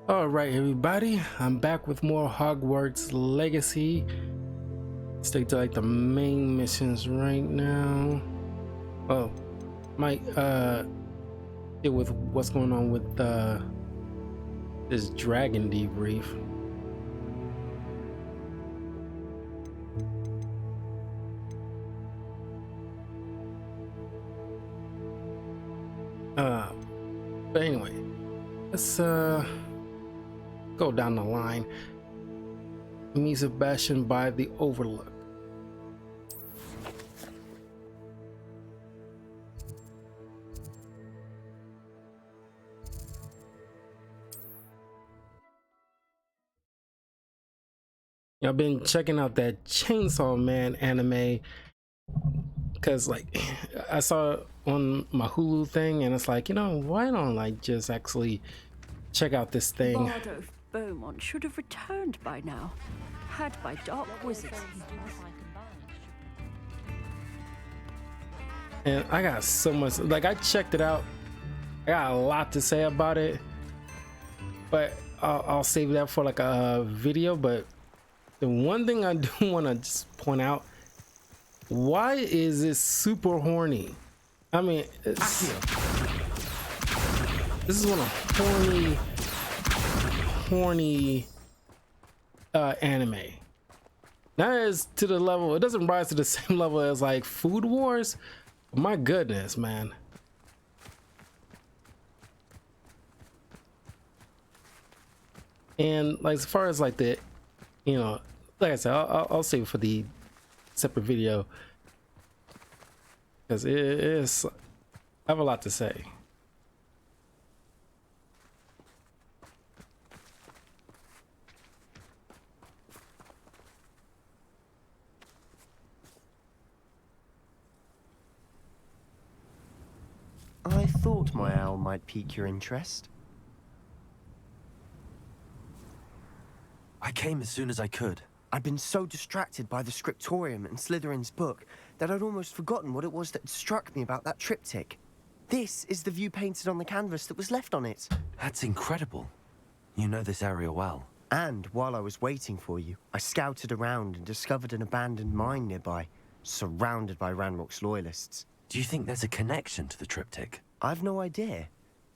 All right, everybody, I'm back with more Hogwarts Legacy. Stick to like the main missions right now. Oh, might deal with what's going on with this dragon debrief. But anyway, let's go down the line. Meet Sebastian by the Overlook. Yeah, I've been checking out that Chainsaw Man anime because like I saw it on my Hulu thing and it's like, why don't I just actually check out this thing? Lord of Beaumont should have returned by now. Had by dark wizards. And I got so much, like I checked it out. I got a lot to say about it, but I'll save that for like a video. But the one thing I do want to just point out, why is it super horny? I mean, this is one of horny anime. Not as to the level, it doesn't rise to the same level as like Food Wars. My goodness, man. And like as far as like the, like I said, I'll save it for the separate video because it is, I have a lot to say. I thought my owl might pique your interest. I came as soon as I could. I'd been so distracted by the scriptorium and Slytherin's book that I'd almost forgotten what it was that struck me about that triptych. This is the view painted on the canvas that was left on it. That's incredible. You know this area well. And while I was waiting for you, I scouted around and discovered an abandoned mine nearby, surrounded by Ranrock's loyalists. Do you think there's a connection to the triptych? I've no idea,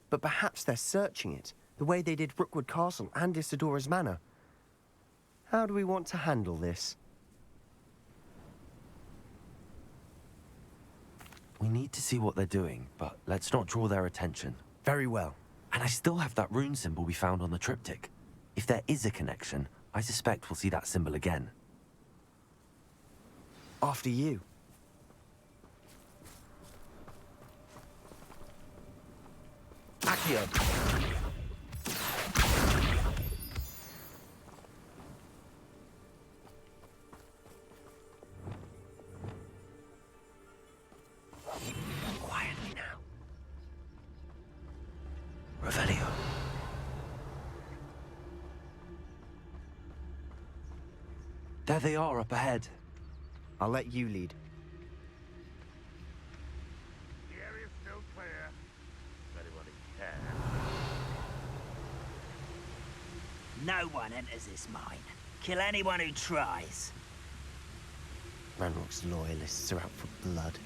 but perhaps they're searching it, the way they did Rookwood Castle and Isidora's Manor. How do we want to handle this? We need to see what they're doing, but let's not draw their attention. Very well. And I still have that rune symbol we found on the triptych. If there is a connection, I suspect we'll see that symbol again. After you. Accio! Quietly now. Revelio. There they are up ahead. I'll let you lead. The area's still clear. Anyone who can. No one enters this mine. Kill anyone who tries. Ranrock's loyalists are out for blood.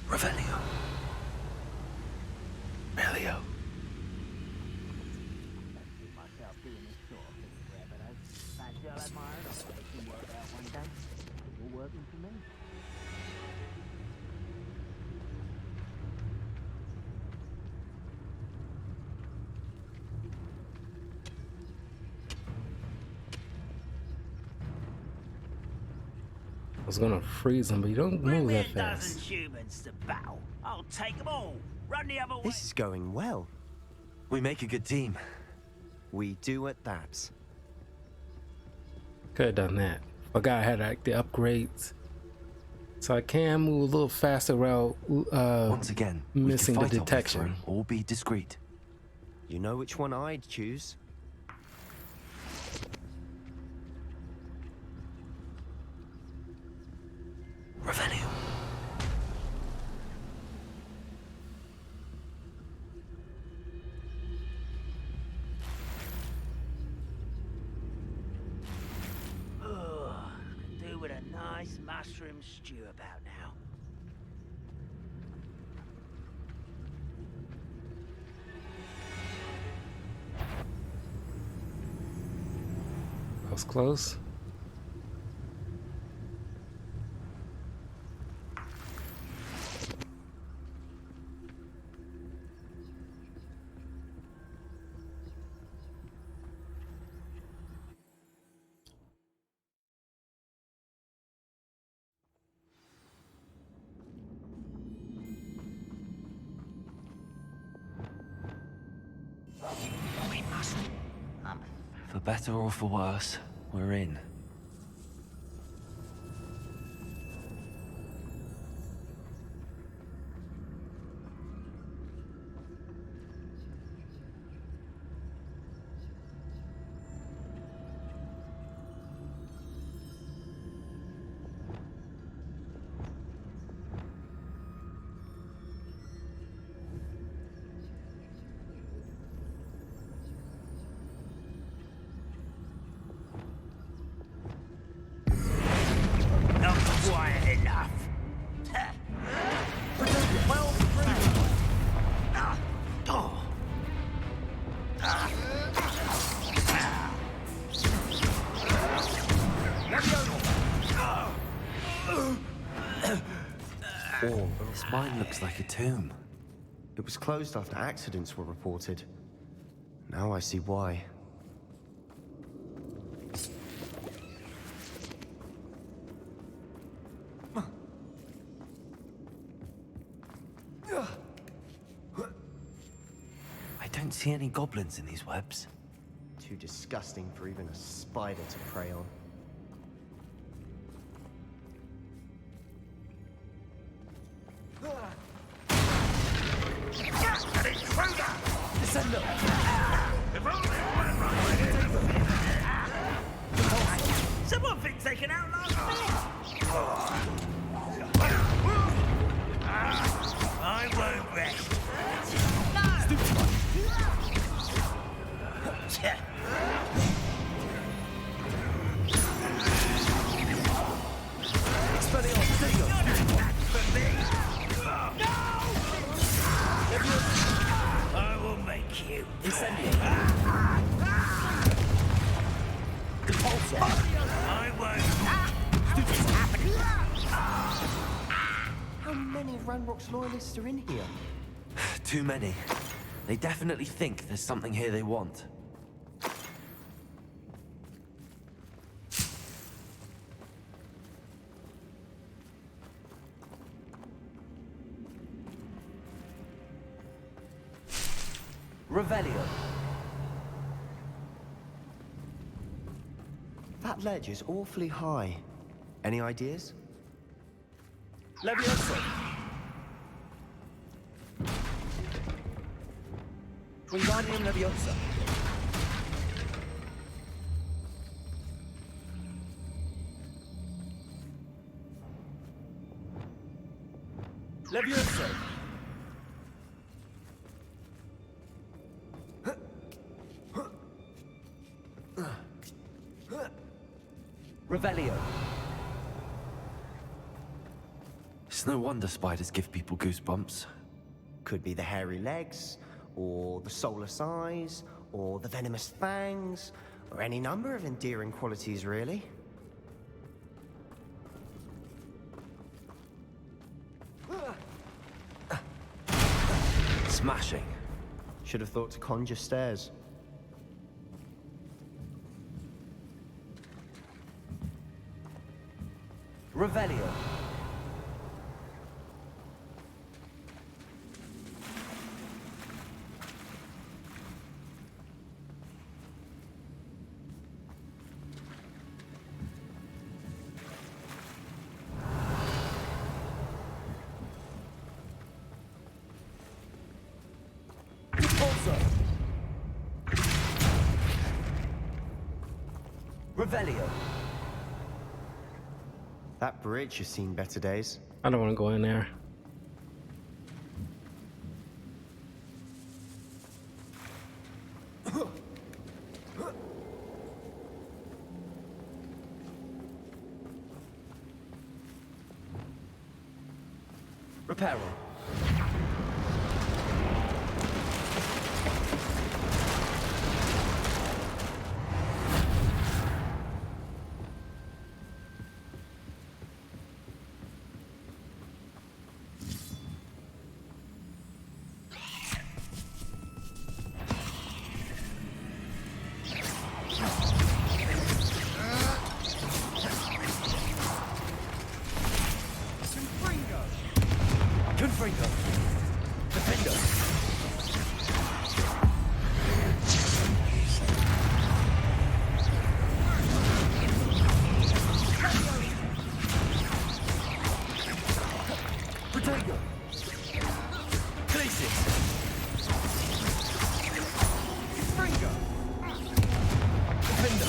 Revelio. Revelio. I was gonna freeze them, but you don't Bring move me that a dozen fast. humans to battle. I'll take them all. Run the other way. This is going well. We make a good team. We do at that. Could have done that. Forgot I had like the upgrades, so I can move a little faster without Once again, missing we the can fight our way detection. through or be discreet. You know which one I'd choose. Revelio. nice mushroom stew about now. That was close. We must. For better or for worse, we're in. Not quiet enough. This mine looks like a tomb. It was closed after accidents were reported. Now I see why. I don't see any goblins in these webs. Too disgusting for even a spider to prey on. An intruder! Descendo! If only one right here. Someone thinks they can outlast me. I won't rest. I will make you. I won't. How many Ranrock's loyalists are in here? Too many. They definitely think there's something here they want. Revelio. That ledge is awfully high. Any ideas? Levioso. Wingardium Leviosa. Levioso. Revelio. It's no wonder spiders give people goosebumps. Could be the hairy legs, or the soulless eyes, or the venomous fangs, or any number of endearing qualities, really. Smashing. Should have thought to conjure stairs. Revelio. Revelio. That bridge has seen better days. I don't want to go in there. Repair all. Confringo. Defendo. Protego. Glacis. Confringo. Defendo.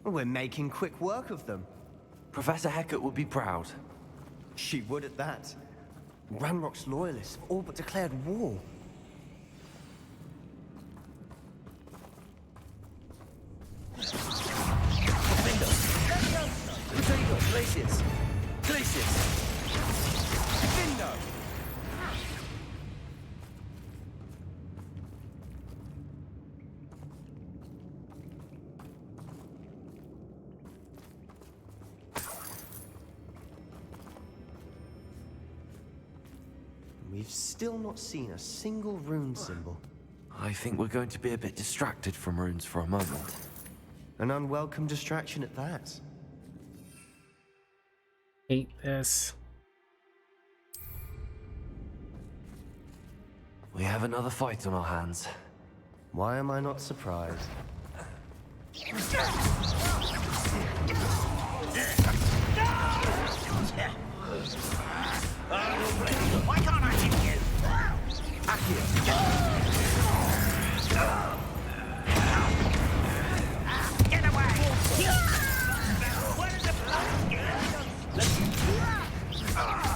We're making quick work of them. Professor Hecat would be proud. She would at that. Ranrock's loyalists have all but declared war. Defendo. Protego. Glacis. Glacis. Defendo. We've still not seen a single rune symbol. I think we're going to be a bit distracted from runes for a moment. An unwelcome distraction at that. Hate this. We have another fight on our hands. Why am I not surprised? Why can't I hit you? Get away! Where is the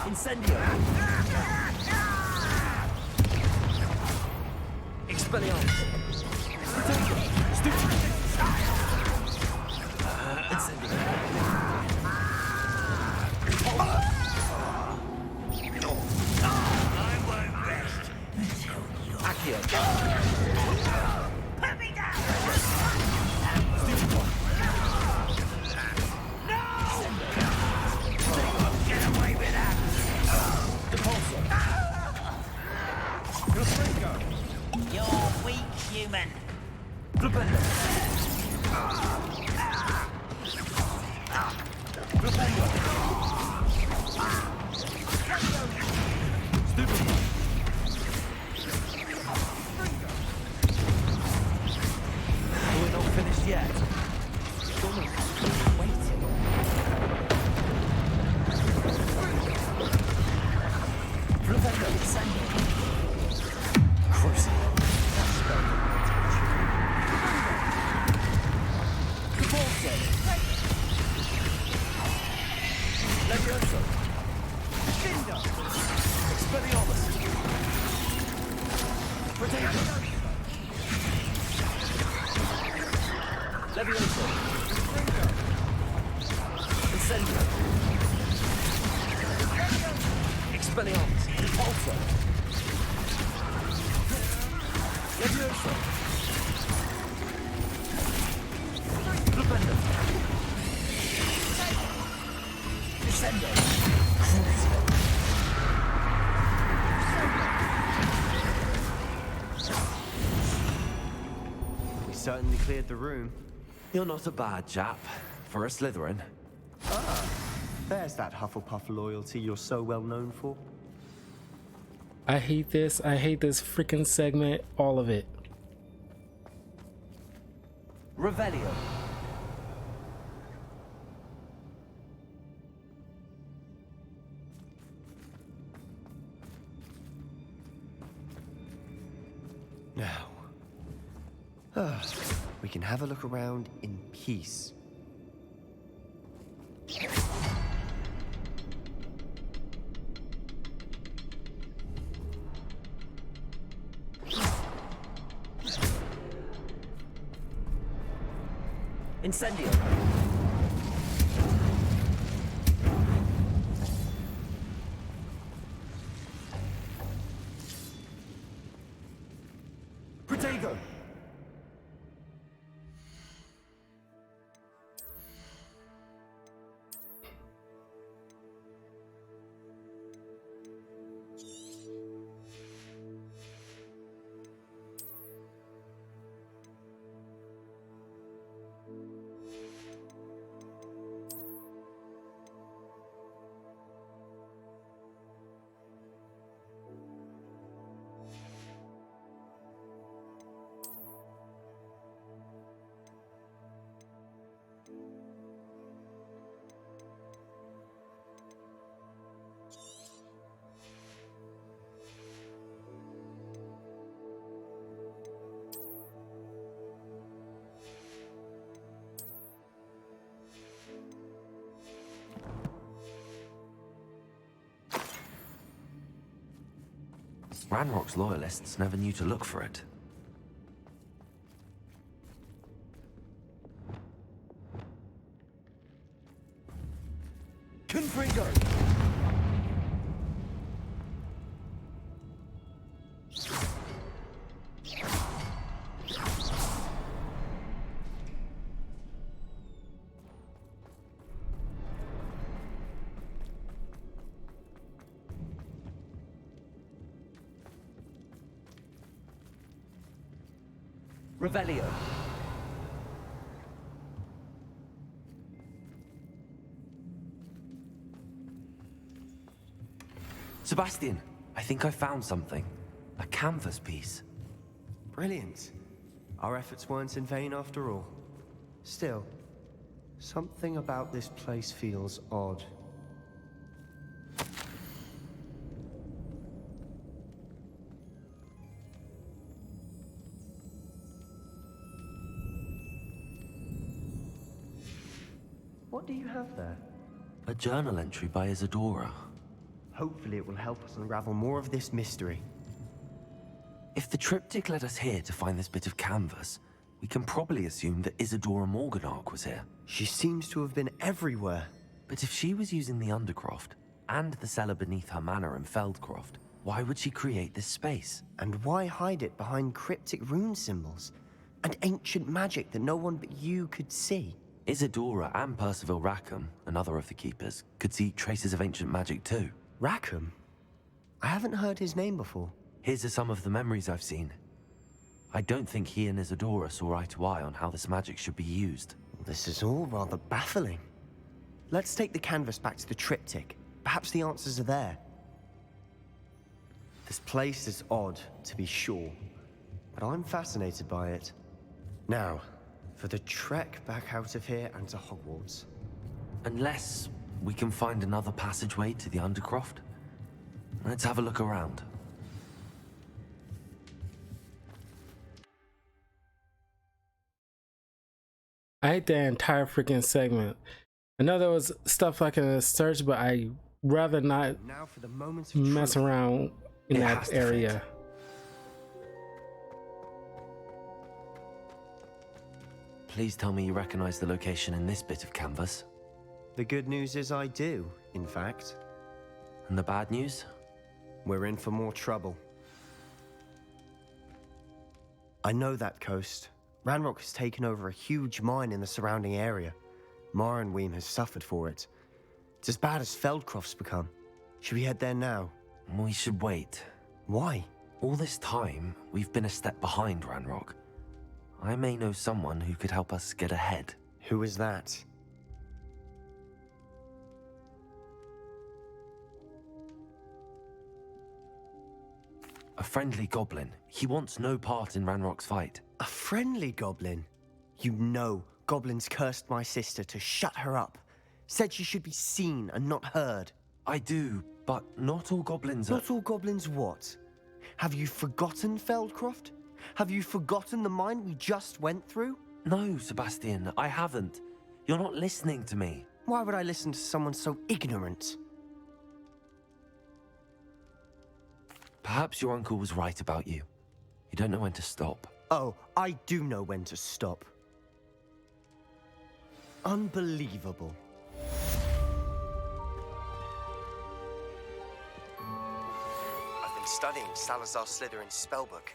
Incendio. Expelliarmus. Stupid. Incendio. I won't rest until you Accio. put me down! Get away with that! Depulso. Confringo. You're weak, human. Flipendo. Flipendo. Stupid. We're not finished yet. Waiting. Flipendo. Crucible. Depulso. Levioso. Defendo. Expelliarmus. Protego. Levioso. Incendio. Expelliarmus. Repulsor. Levioso. Flipendo. Descendo. Crucio. We certainly cleared the room. You're not a bad chap. For a Slytherin. There's that Hufflepuff loyalty you're so well known for. I hate this. I hate this freaking segment. All of it. Revelio. Now, we can have a look around in peace. Incendio. Protego. Ranrock's loyalists never knew to look for it. Confringo. Revelio. Sebastian, I think I found something. A canvas piece. Brilliant. Our efforts weren't in vain after all. Still, something about this place feels odd. What do you have there? A journal entry by Isadora. Hopefully it will help us unravel more of this mystery. If the triptych led us here to find this bit of canvas, we can probably assume that Isadora Morganark was here. She seems to have been everywhere. But if she was using the Undercroft, and the cellar beneath her manor in Feldcroft, why would she create this space? And why hide it behind cryptic rune symbols? And ancient magic that no one but you could see? Isadora and Percival Rackham, another of the Keepers, could see traces of ancient magic too. Rackham? I haven't heard his name before. Here's are some of the memories I've seen. I don't think he and Isadora saw eye to eye on how this magic should be used. This is all rather baffling. Let's take the canvas back to the triptych. Perhaps the answers are there. This place is odd, to be sure, but I'm fascinated by it. Now, for the trek back out of here and to Hogwarts. Unless we can find another passageway to the Undercroft. Let's have a look around. I hate that entire freaking segment. I know there was stuff I can search, but I rather not Now for the moments of mess truth. around in It that has to area. fit. Please tell me you recognize the location in this bit of canvas. The good news is I do, in fact. And the bad news? We're in for more trouble. I know that coast. Ranrock has taken over a huge mine in the surrounding area. Mornweem has suffered for it. It's as bad as Feldcroft's become. Should we head there now? We should wait. Why? All this time, we've been a step behind Ranrock. I may know someone who could help us get ahead. Who is that? A friendly goblin. He wants no part in Ranrock's fight. A friendly goblin? You know goblins cursed my sister to shut her up. Said she should be seen and not heard. I do, but not all goblins are... Not all goblins what? Have you forgotten Feldcroft? Have you forgotten the mine we just went through? No, Sebastian, I haven't. You're not listening to me. Why would I listen to someone so ignorant? Perhaps your uncle was right about you. You don't know when to stop. Oh, I do know when to stop. Unbelievable. I've been studying Salazar Slytherin's spellbook.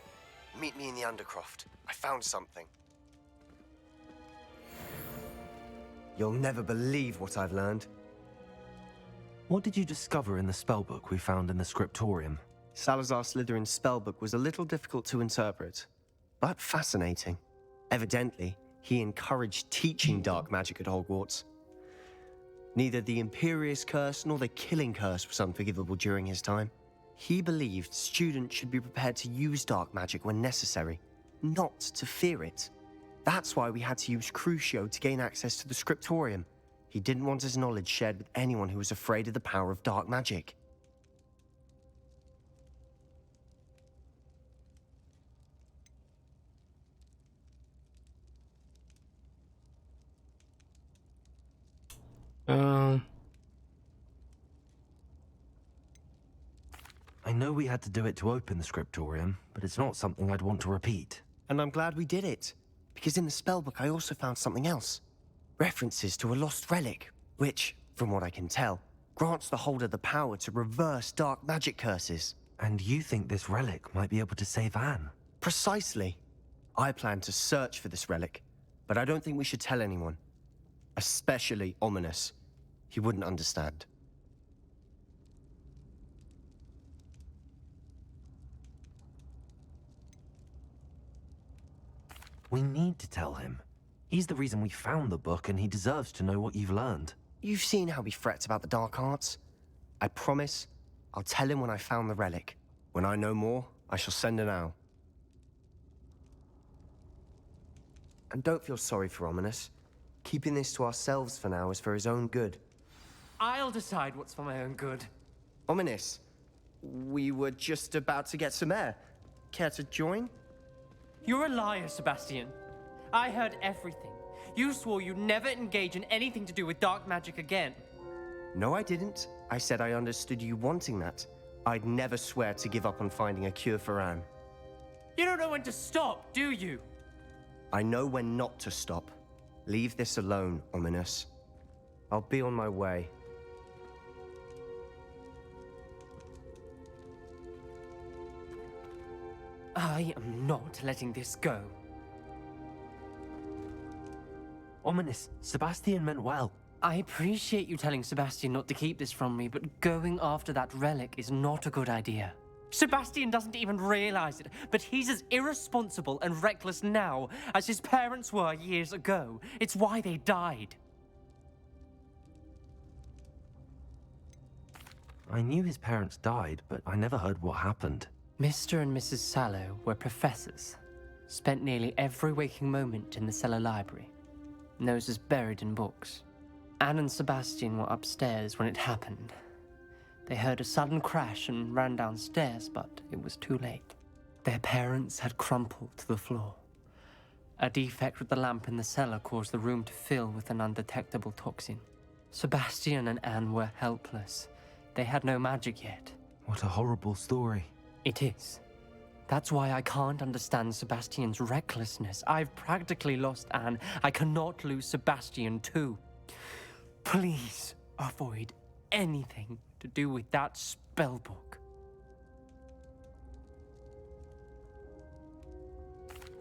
Meet me in the Undercroft. I found something. You'll never believe what I've learned. What did you discover in the spellbook we found in the scriptorium? Salazar Slytherin's spellbook was a little difficult to interpret, but fascinating. Evidently, he encouraged teaching dark magic at Hogwarts. Neither the Imperious Curse nor the Killing Curse was unforgivable during his time. He believed students should be prepared to use dark magic when necessary, not to fear it. That's why we had to use Crucio to gain access to the scriptorium. He didn't want his knowledge shared with anyone who was afraid of the power of dark magic. I know we had to do it to open the scriptorium, but it's not something I'd want to repeat. And I'm glad we did it, because in the spellbook I also found something else. References to a lost relic, which, from what I can tell, grants the holder the power to reverse dark magic curses. And you think this relic might be able to save Anne? Precisely. I plan to search for this relic, but I don't think we should tell anyone. Especially Ominous. He wouldn't understand. We need to tell him. He's the reason we found the book, and he deserves to know what you've learned. You've seen how he frets about the dark arts. I promise I'll tell him when I found the relic. When I know more, I shall send an owl. And don't feel sorry for Ominous. Keeping this to ourselves for now is for his own good. I'll decide what's for my own good. Ominous, we were just about to get some air. Care to join? You're a liar, Sebastian. I heard everything. You swore you'd never engage in anything to do with dark magic again. No, I didn't. I said I understood you wanting that. I'd never swear to give up on finding a cure for Anne. You don't know when to stop, do you? I know when not to stop. Leave this alone, Ominous. I'll be on my way. I am not letting this go. Ominous, Sebastian meant well. I appreciate you telling Sebastian not to keep this from me, but going after that relic is not a good idea. Sebastian doesn't even realize it, but he's as irresponsible and reckless now as his parents were years ago. It's why they died. I knew his parents died, but I never heard what happened. Mr. and Mrs. Sallow were professors. Spent nearly every waking moment in the cellar library. Noses buried in books. Anne and Sebastian were upstairs when it happened. They heard a sudden crash and ran downstairs, but it was too late. Their parents had crumpled to the floor. A defect with the lamp in the cellar caused the room to fill with an undetectable toxin. Sebastian and Anne were helpless. They had no magic yet. What a horrible story. It is. That's why I can't understand Sebastian's recklessness. I've practically lost Anne. I cannot lose Sebastian too. Please avoid anything to do with that spellbook.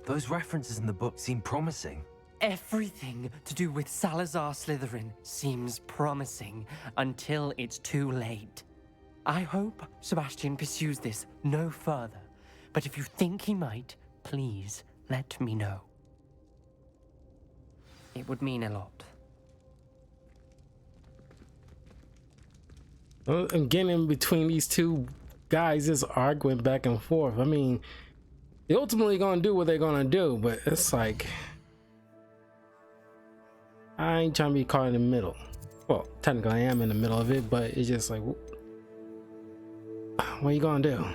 Those references in the book seem promising. Everything to do with Salazar Slytherin seems promising until it's too late. I hope Sebastian pursues this no further, but if you think he might, please let me know. It would mean a lot. Well, and getting between these two guys just arguing back and forth. I mean, they're ultimately gonna do what they're gonna do, but it's like I ain't trying to be caught in the middle. Well, technically I am in the middle of it, but it's just like, what are you gonna do?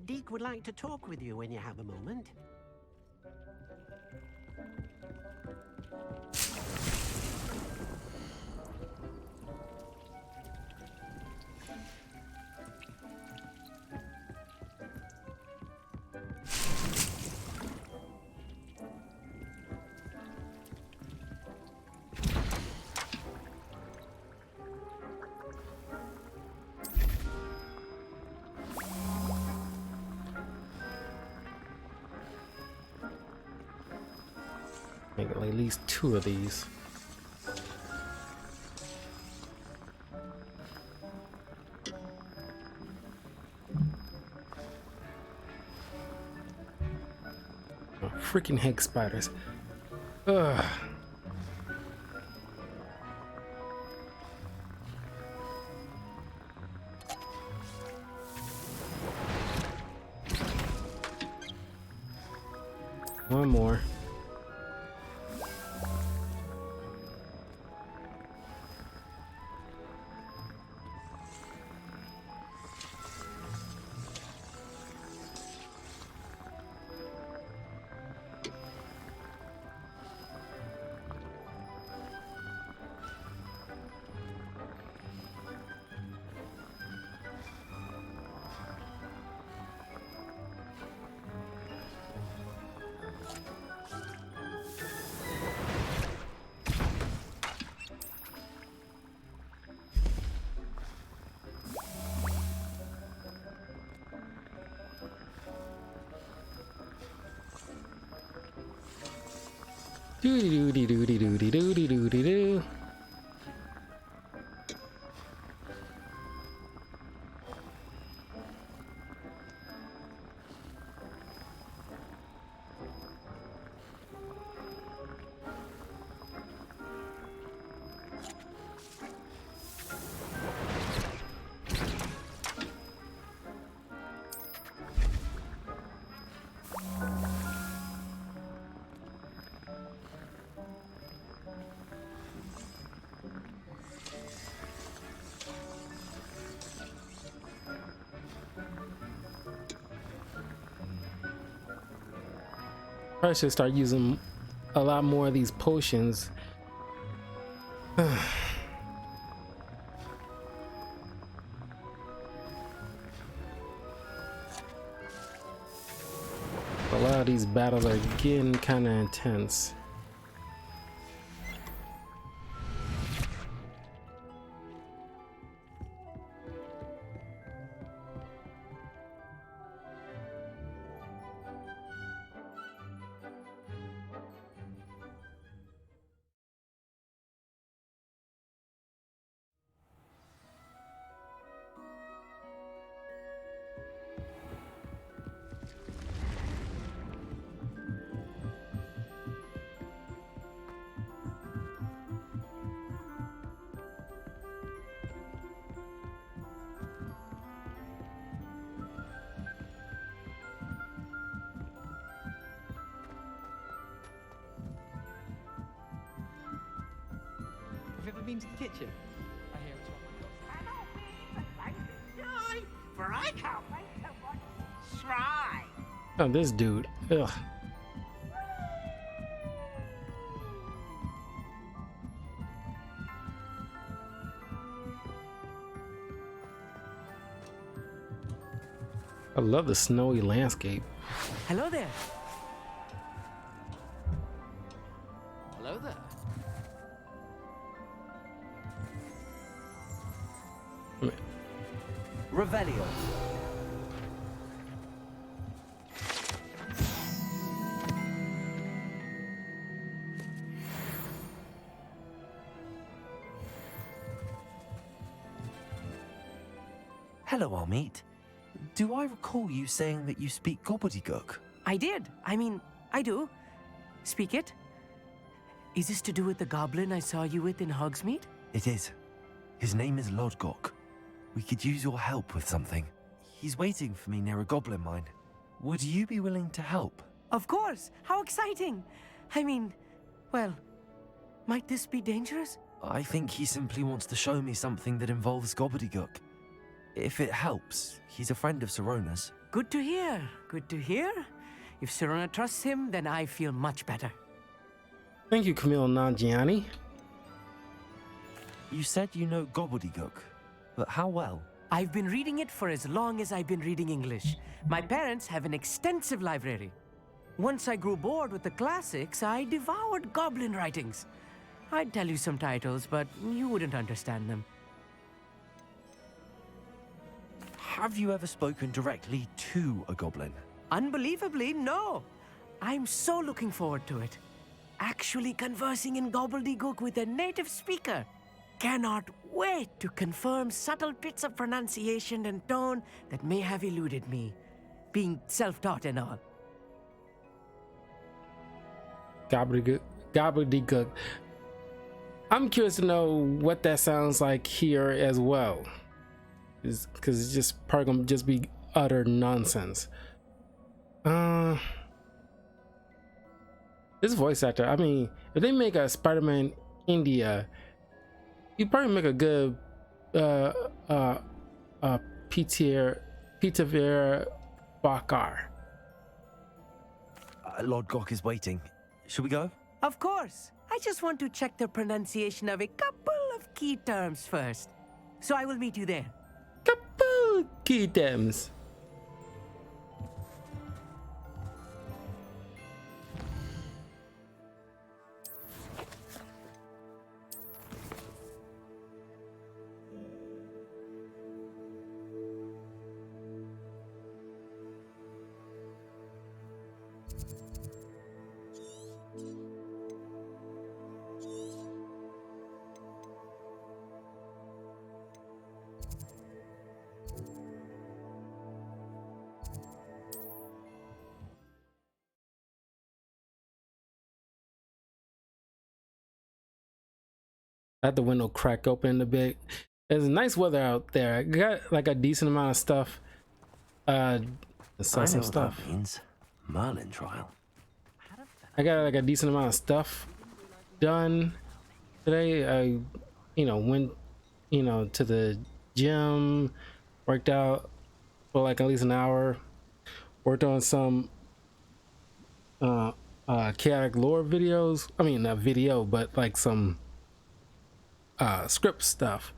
Deek would like to talk with you when you have a moment. Make at least 2 of these. Oh, freaking hate spiders. Ugh. One more. Doody doody doody doody doody doo. Probably should start using a lot more of these potions. A lot of these battles are getting kind of intense. Have you ever been to the kitchen? I hear it's For I can't wait to watch try. Oh, this dude. Ugh. I love the snowy landscape. Hello there. Hello there. Revelio. Hello, Armeet. Do I recall you saying that you speak Gobbledegook? I did. I mean, I do. Speak it. Is this to do with the goblin I saw you with in Hogsmeade? It is. His name is Lodgok. We could use your help with something. He's waiting for me near a goblin mine. Would you be willing to help? Of course. How exciting. I mean, well, might this be dangerous? I think he simply wants to show me something that involves Gobbledegook. If it helps, he's a friend of Sorona's. Good to hear. Good to hear. If Sirona trusts him, then I feel much better. Thank you, Camille Nanjiani. You said you know Gobbledegook, but how well? I've been reading it for as long as I've been reading English. My parents have an extensive library. Once I grew bored with the classics, I devoured goblin writings. I'd tell you some titles, but you wouldn't understand them. Have you ever spoken directly to a goblin? Unbelievably, no. I'm so looking forward to it. Actually conversing in Gobbledegook with a native speaker. Cannot wait to confirm subtle bits of pronunciation and tone that may have eluded me, being self-taught and all. Gobbledegook. I'm curious to know what that sounds like here as well, because it's just probably gonna just be utter nonsense. This voice actor, I mean, if they make a Spider-Man India, you probably make a good Peter Vera Bakar. Lord Gok is waiting. Should we go? Of course. I just want to check the pronunciation of a couple of key terms first. So I will meet you there. Couple key terms. Let the window crack open a bit. There's nice weather out there. I got like a decent amount of stuff. Some stuff. That means Merlin trial. I got like a decent amount of stuff done today. I, went, to the gym, worked out for like at least an hour, worked on some chaotic lore videos. I mean, not video, but like some script stuff.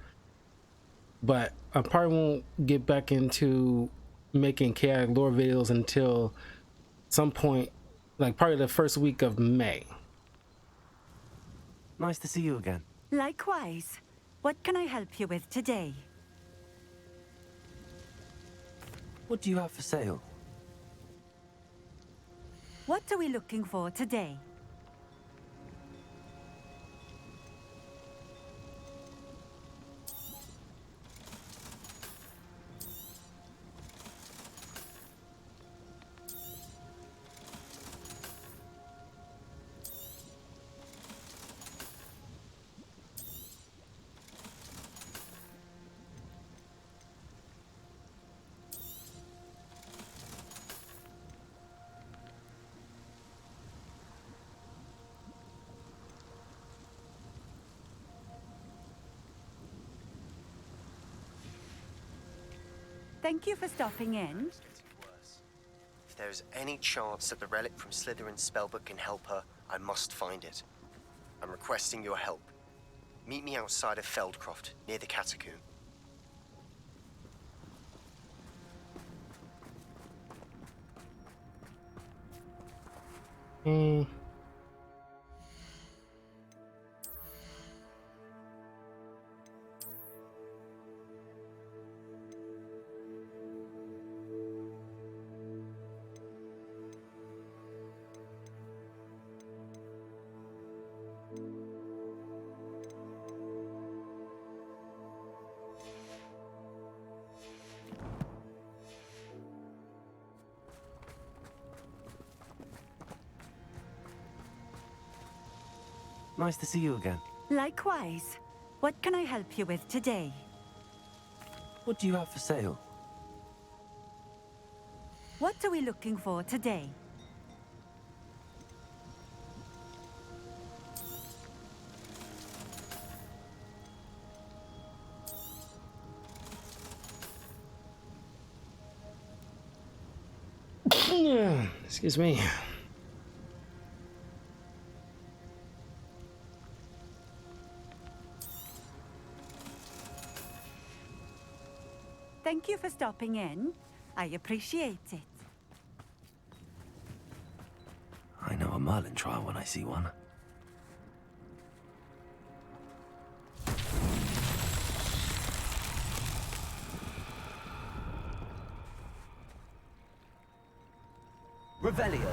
But I probably won't get back into making chaotic lore videos until some point, like probably the first week of May. Nice to see you again. Likewise. What can I help you with today? What do you have for sale? What are we looking for today? Thank you for stopping in. If there's any chance that the relic from Slytherin's spellbook can help her, I must find it. I'm requesting your help. Meet me outside of Feldcroft, near the catacomb. Nice to see you again. Likewise. What can I help you with today? What do you have for sale? What are we looking for today? Excuse me. Thank you for stopping in. I appreciate it. I know a Merlin trial when I see one. Revelio.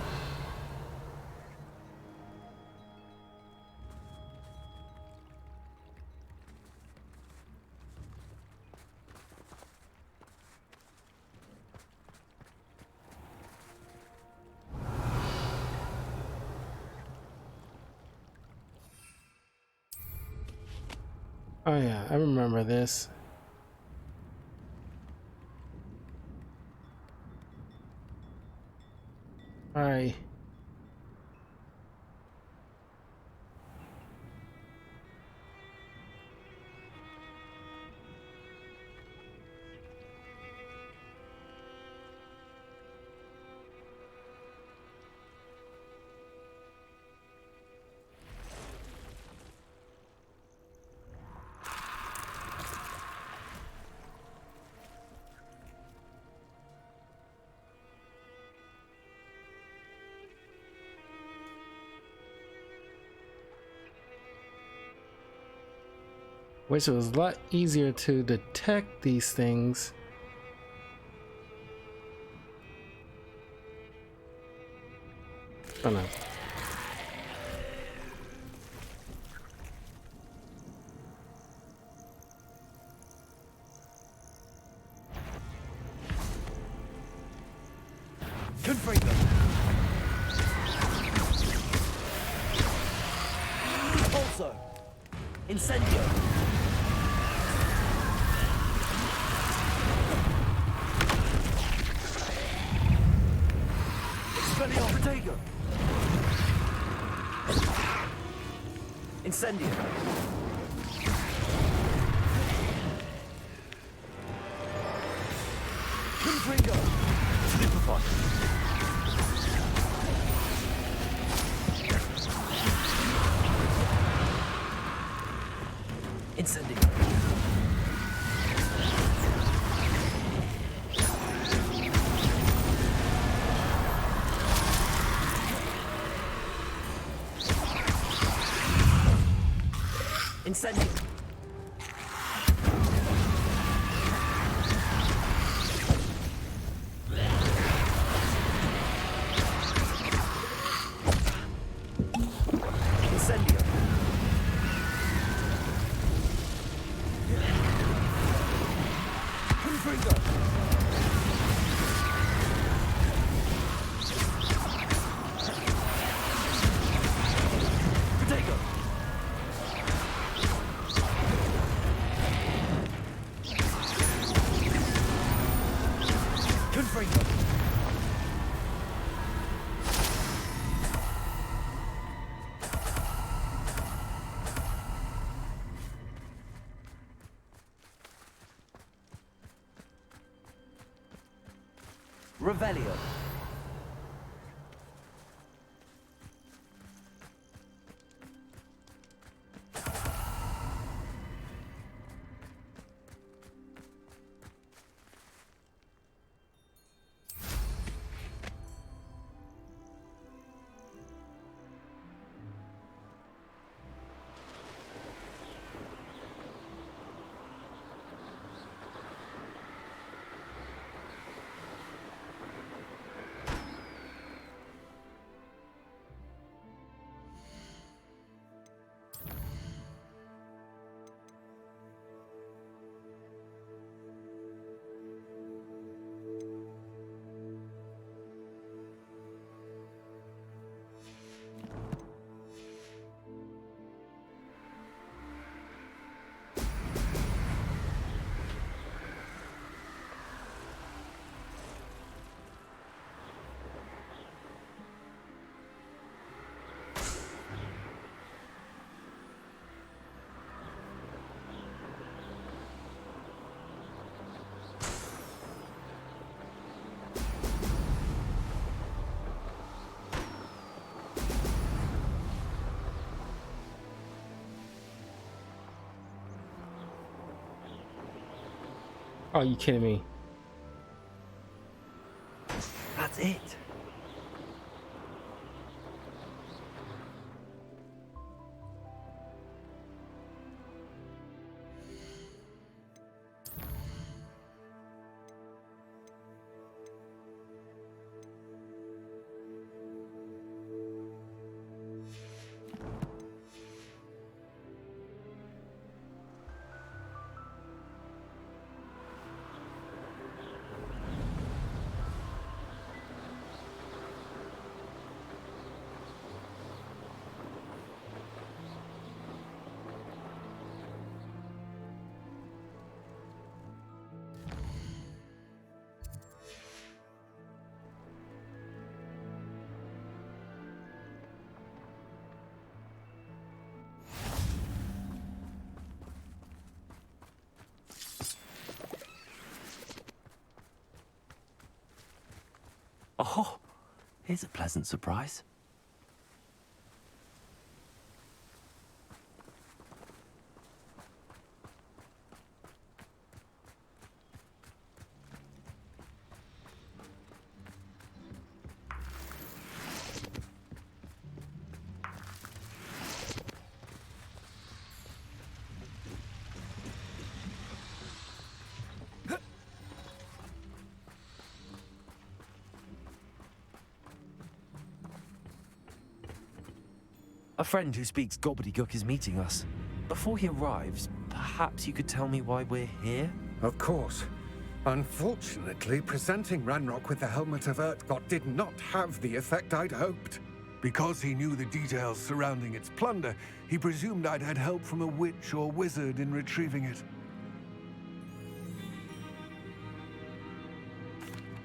Oh yeah, I remember this. All right. Wish it was a lot easier to detect these things. Oh no. Confringo. Also. Incendio. Expelliarmus. Incendio. Confringo. Stupefy. Incendio. Incendio. Incendio. Confringo. Potato. Confringo. Revelio. Oh, you kidding me? That's it. Oh, here's a pleasant surprise. A friend who speaks Gobbledegook is meeting us. Before he arrives, perhaps you could tell me why we're here? Of course. Unfortunately, presenting Ranrock with the Helmet of Urtkot did not have the effect I'd hoped. Because he knew the details surrounding its plunder, he presumed I'd had help from a witch or wizard in retrieving it.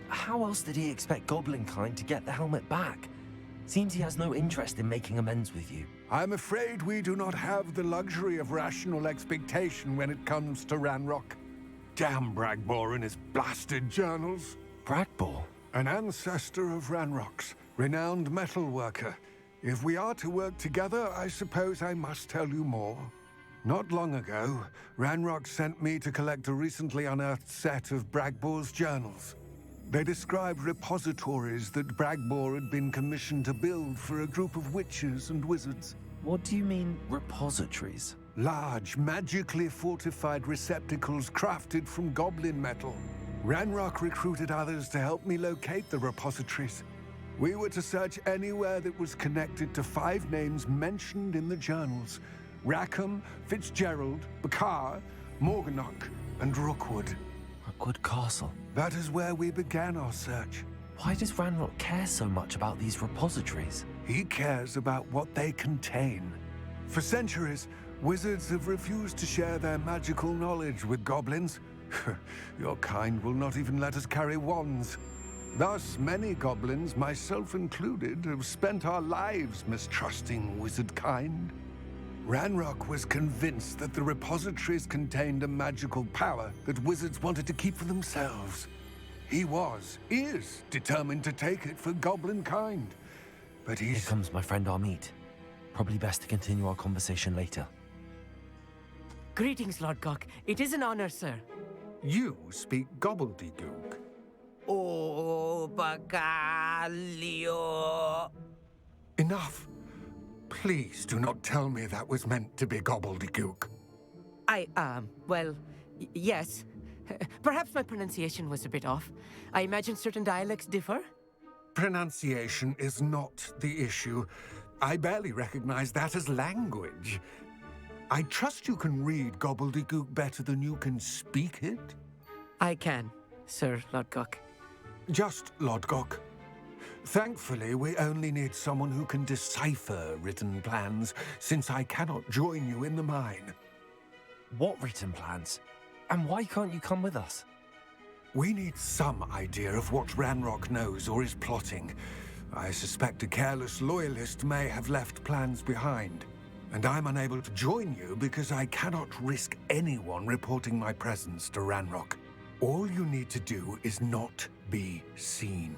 How else did he expect Goblinkind to get the helmet back? Seems he has no interest in making amends with you. I'm afraid we do not have the luxury of rational expectation when it comes to Ranrock. Damn Bragbor and his blasted journals. Bragbor? An ancestor of Ranrock's, renowned metalworker. If we are to work together, I suppose I must tell you more. Not long ago, Ranrock sent me to collect a recently unearthed set of Bragbor's journals. They described repositories that Bragbor had been commissioned to build for a group of witches and wizards. What do you mean, repositories? Large, magically fortified receptacles crafted from goblin metal. Ranrock recruited others to help me locate the repositories. We were to search anywhere that was connected to 5 names mentioned in the journals: Rackham, Fitzgerald, Bakar, Morganach, and Rookwood. Rookwood Castle. That is where we began our search. Why does Ranrock care so much about these repositories? He cares about what they contain. For centuries, wizards have refused to share their magical knowledge with goblins. Your kind will not even let us carry wands. Thus, many goblins, myself included, have spent our lives mistrusting wizard kind. Ranrock was convinced that the repositories contained a magical power that wizards wanted to keep for themselves. He is determined to take it for goblin kind. But Here comes my friend Amit. Probably best to continue our conversation later. Greetings, Lodgok. It is an honor, sir. You speak Gobbledegook. Oh, Bagalio. Enough. Please do not tell me that was meant to be Gobbledegook. Well, yes. Perhaps my pronunciation was a bit off. I imagine certain dialects differ. Pronunciation is not the issue. I barely recognize that as language. I trust you can read Gobbledegook better than you can speak it? I can, Sir Lodgok. Just Lodgok. Thankfully, we only need someone who can decipher written plans, since I cannot join you in the mine. What written plans? And why can't you come with us? We need some idea of what Ranrock knows or is plotting. I suspect a careless loyalist may have left plans behind. And I'm unable to join you because I cannot risk anyone reporting my presence to Ranrock. All you need to do is not be seen,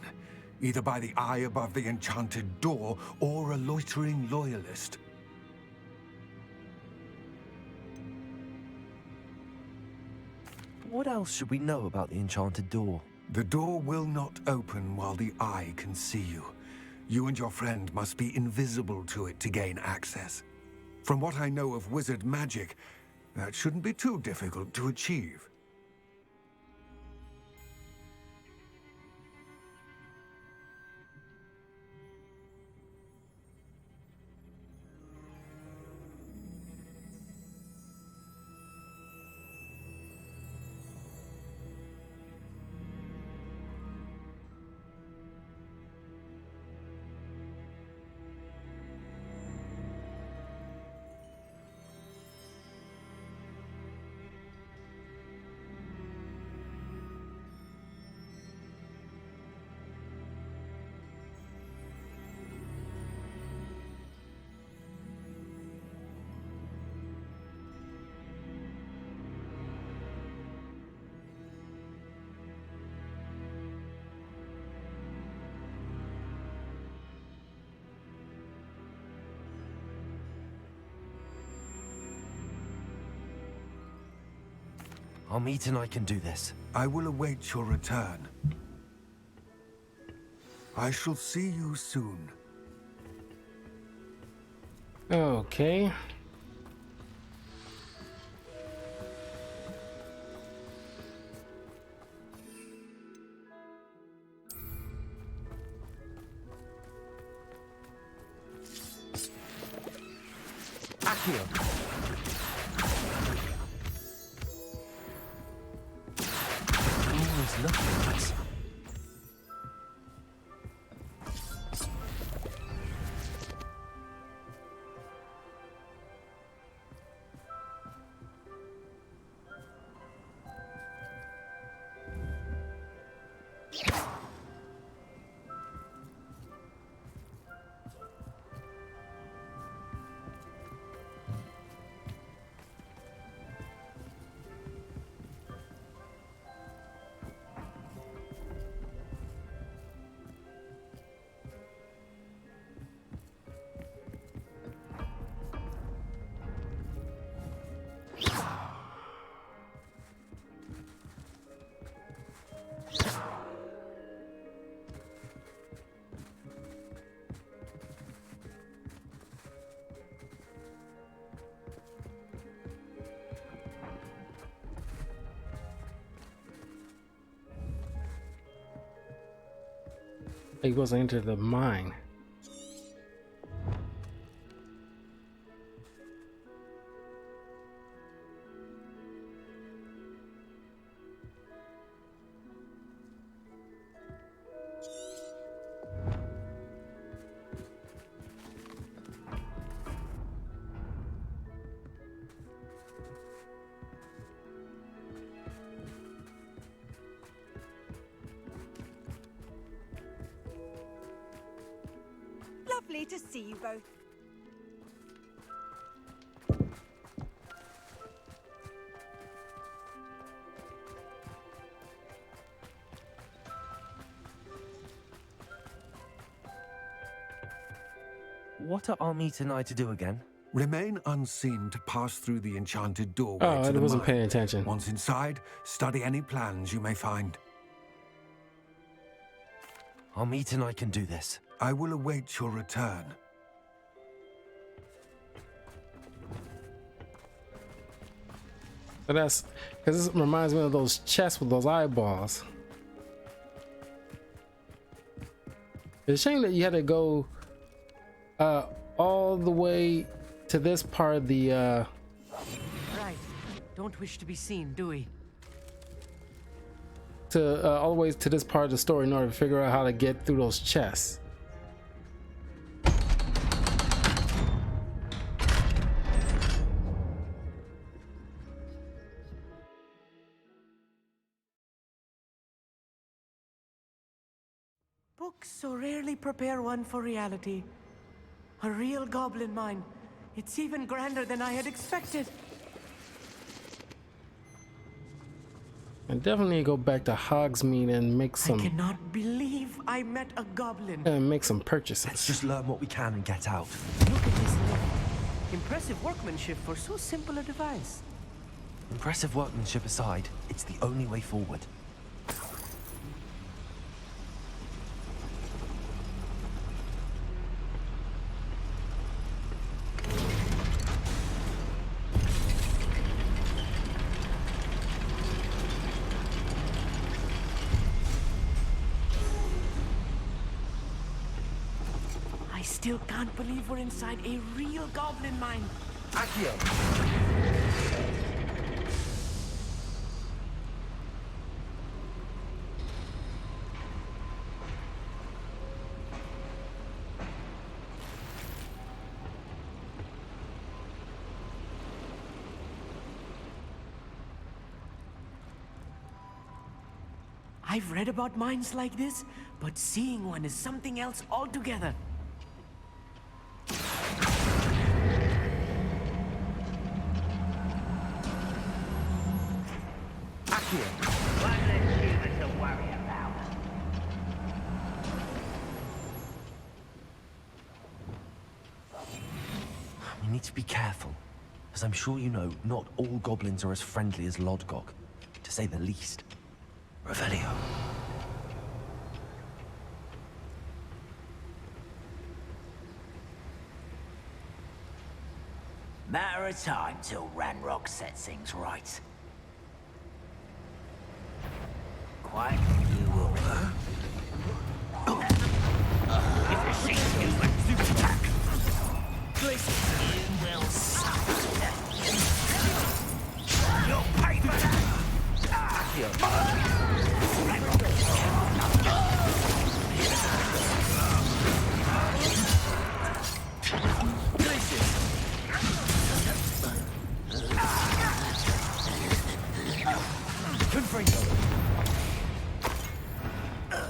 either by the eye above the enchanted door or a loitering loyalist. What else should we know about the enchanted door? The door will not open while the eye can see you. You and your friend must be invisible to it to gain access. From what I know of wizard magic, that shouldn't be too difficult to achieve. Armit and I can do this. I will await your return. I shall see you soon. Okay. Accio. Look at us. He goes into the mine. Lovely to see you both. What are Armit and I to do again? Remain unseen to pass through the enchanted doorway Oh, to I the wasn't mine. paying attention. Once inside, study any plans you may find. Armit and I can do this. I will await your return. So that's because this reminds me of those chests with those eyeballs. It's a shame that you had to go all the way to this part of the Right. Don't wish to be seen, do we? all the way to this part of the story in order to figure out how to get through those chests. Books so rarely prepare one for reality. A real goblin mine. It's even grander than I had expected. And definitely go back to Hogsmeade and make some. I cannot believe I met a goblin. And make some purchases. Let's just learn what we can and get out. Look at this lift. Impressive workmanship for so simple a device. Impressive workmanship aside, it's the only way forward. I still can't believe we're inside a real goblin mine. Accio! I've read about mines like this, but seeing one is something else altogether. One less human to worry about. We need to be careful. As I'm sure you know, not all goblins are as friendly as Lodgok, to say the least. Revelio. Matter of time till Ranrock sets things right. Quite you will. If you see humans, you attack. You will suffer. You'll pay for that.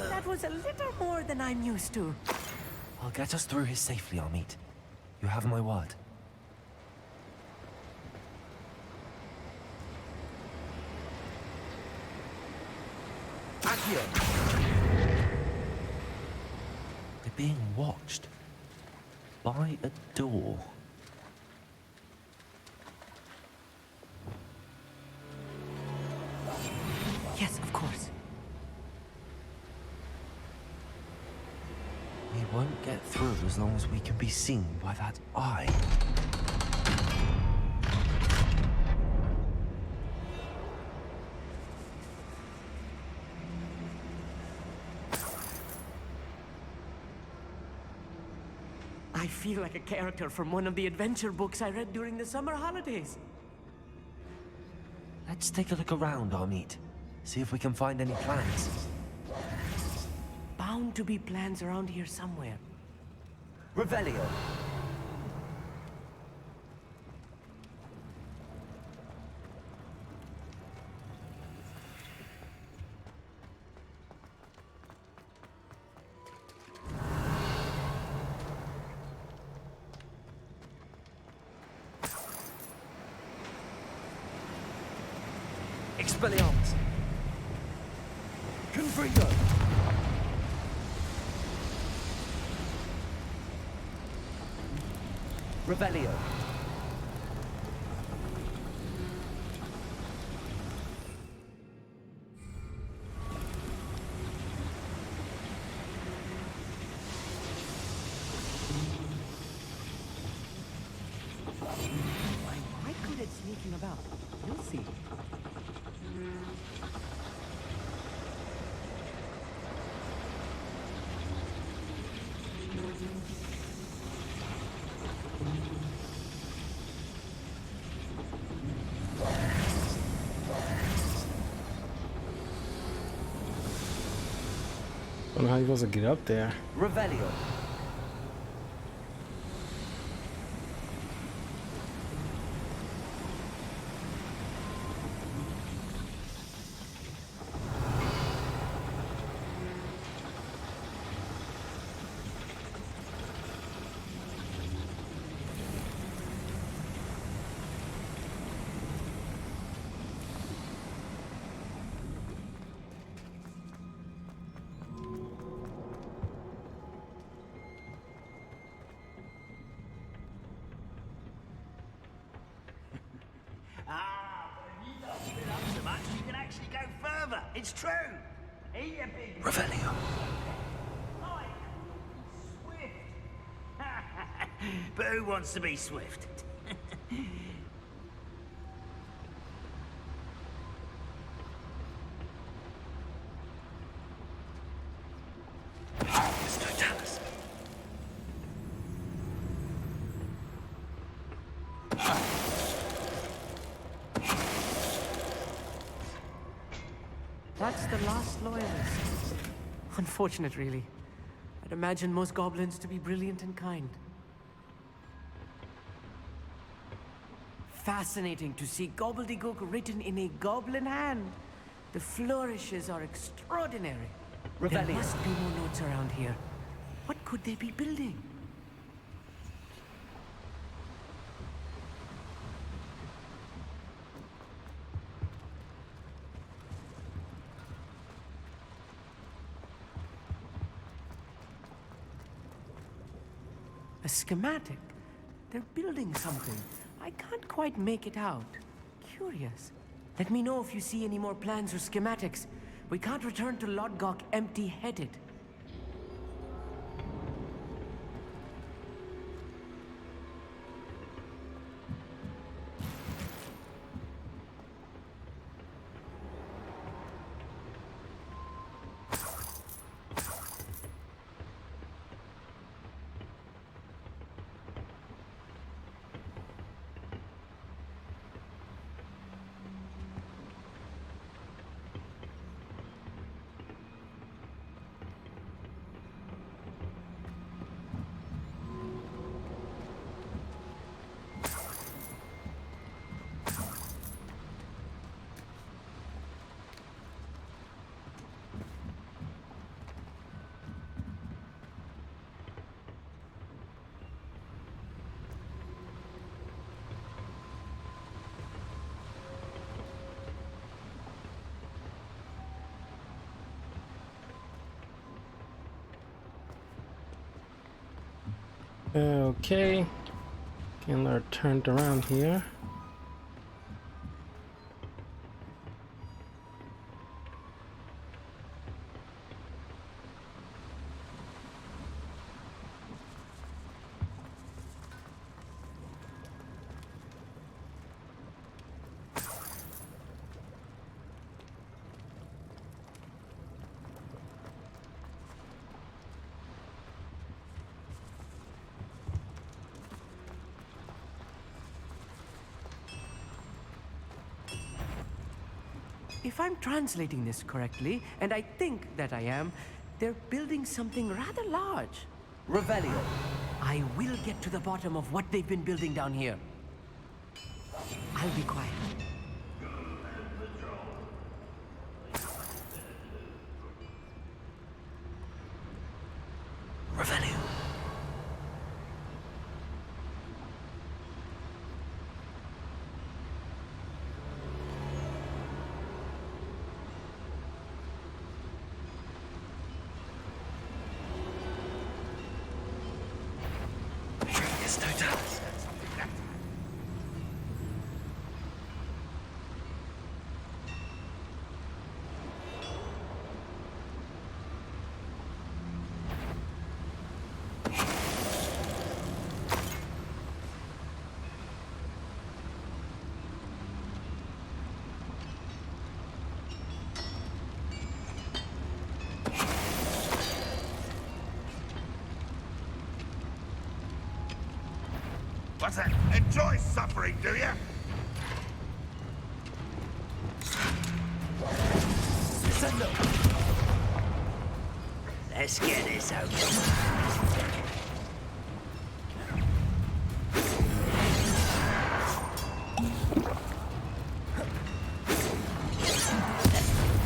That was a little more than I'm used to. I'll get us through here safely, Amit. You have my word. Accio! We're being watched. By a door. Yes, of course. We won't get through as long as we can be seen by that eye. I feel like a character from one of the adventure books I read during the summer holidays. Let's take a look around, Amit. See if we can find any plans. Bound to be plans around here somewhere. Revelio. Expelliarmus. Confringo. Revelio. I'm quite good at sneaking about. You'll see. I don't know how you're supposed to get up there. Revelio. Keep it up so much you can actually go further. It's true. Eat a big... Revelio. Swift. But who wants to be swift? That's the last loyalist. Unfortunate, really. I'd imagine most goblins to be brilliant and kind. Fascinating to see Gobbledegook written in a goblin hand. The flourishes are extraordinary. There must be more notes around here. What could they be building? A schematic. They're building something. I can't quite make it out. Curious. Let me know if you see any more plans or schematics. We can't return to Lodgok empty-headed. Okay, Kindler turned around here. If I'm translating this correctly, and I think that I am, they're building something rather large. Revelio. I will get to the bottom of what they've been building down here. I'll be quiet. Revelio. What's that? Enjoy suffering, do you? Let's get this over.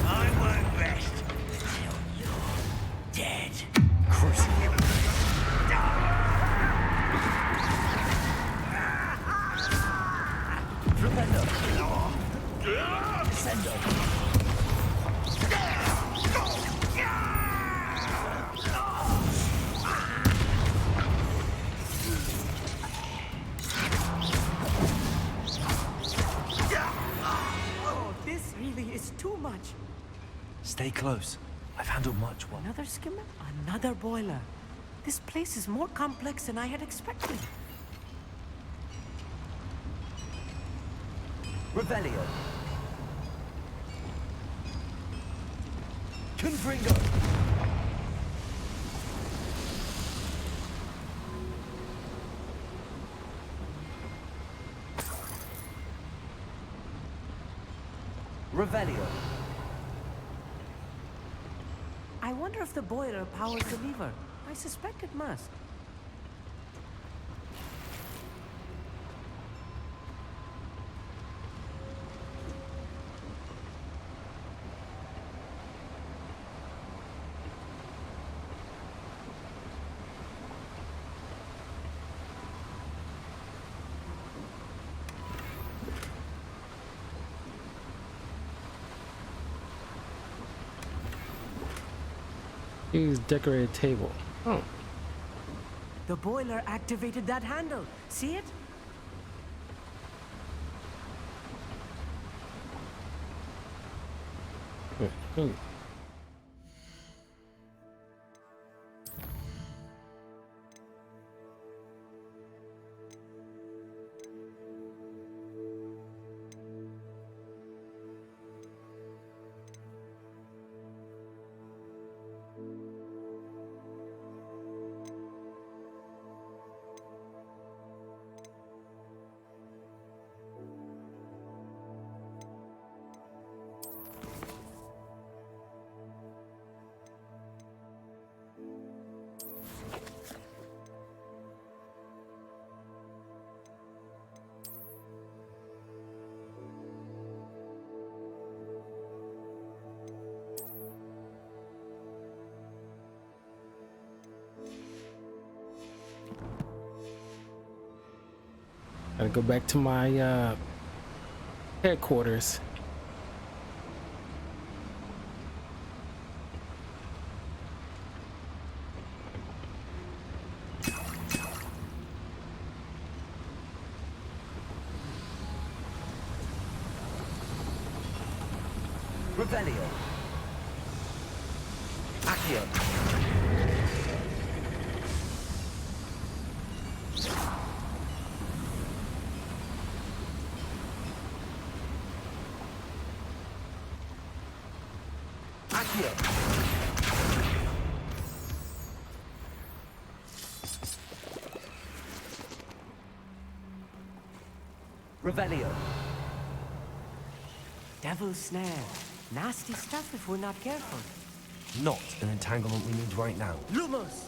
I won't rest till you're dead. much. Stay close. I've handled much work. Another skimmer? Another boiler. This place is more complex than I had expected. Revelio. Confringo. Revelio. I wonder if the boiler powers the lever. I suspect it must. Use decorated table. Oh. The boiler activated that handle. See it? Hmm. Gotta go back to my headquarters. Revelio. Accio. Revelio. Devil's snare. Nasty stuff if we're not careful. Not an entanglement we need right now. Lumos!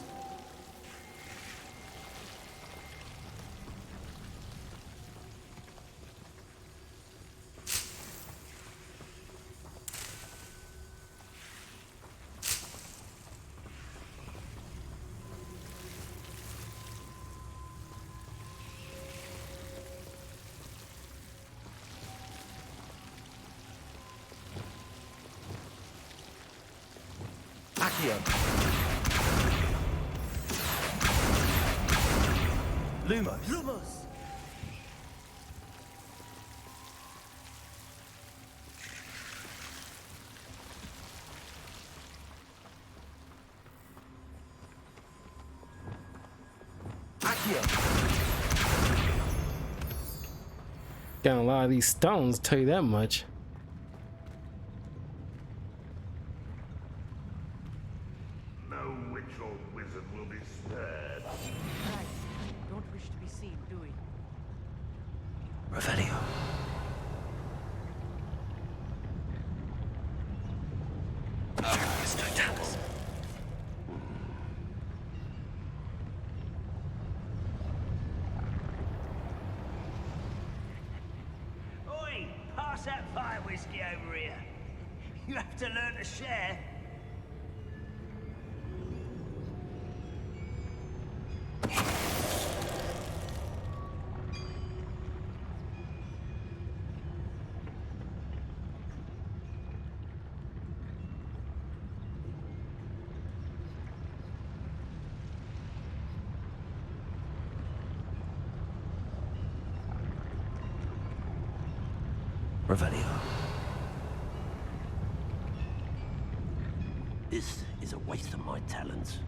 Accio. Lumos. Lumos! Accio. Got a lot of these stones, tell you that much. No witch or wizard will be spared. Right. Don't wish to be seen, do we? Revelio. Oi! Pass that fire whiskey over here. You have to learn to share. Revelio. This is a waste of my talents.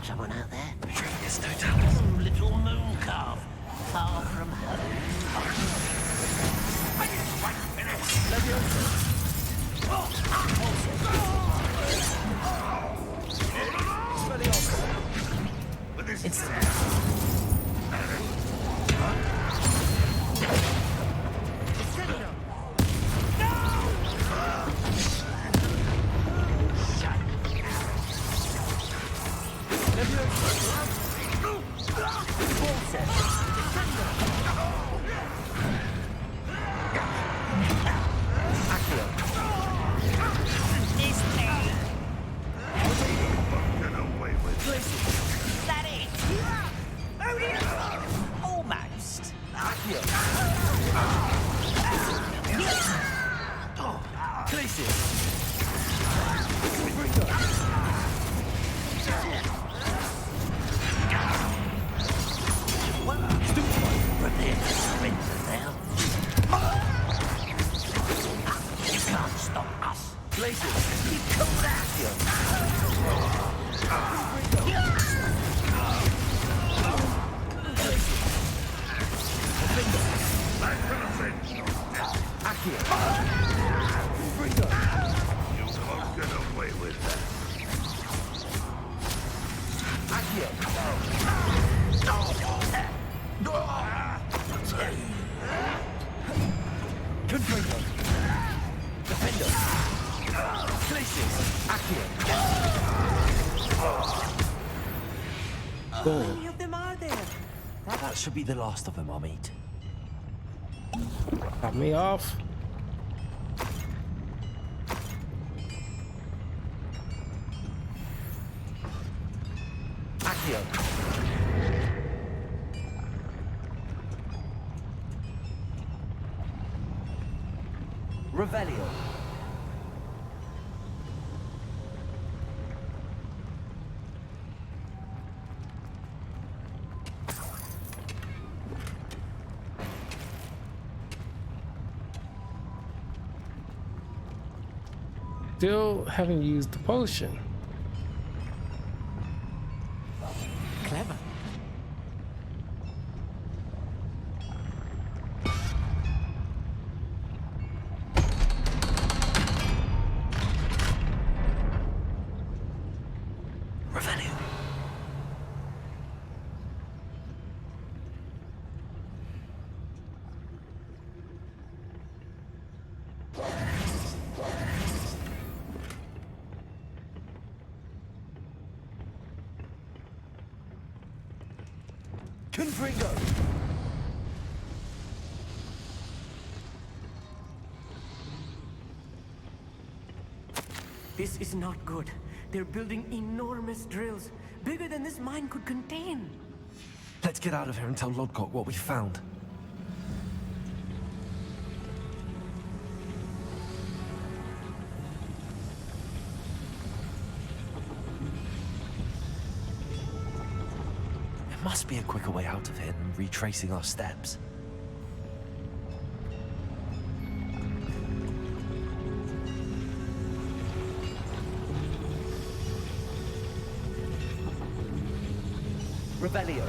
Someone out there? There's no doubt. Little moon calf, far from home. Almost. Prepare to surrender now. You can't stop us. Places. You come back here. You won't get away with that. How many of them are there? That should be the last of them, I'll meet. Got me off. Revelio. Still haven't used the potion. Clever. Revelio. Confringo. This is not good. They're building enormous drills, bigger than this mine could contain. Let's get out of here and tell Lodgok what we found. There must be a quicker way out of here than retracing our steps. Revelio.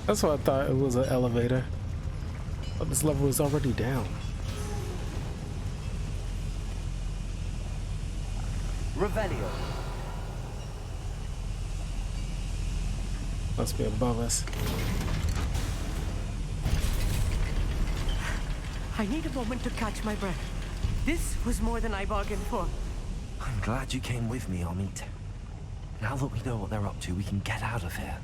That's what I thought it was, an elevator. But this level was already down. Revelio. Must be above us. I need a moment to catch my breath. This was more than I bargained for. I'm glad you came with me, Amit. Now that we know what they're up to, we can get out of here.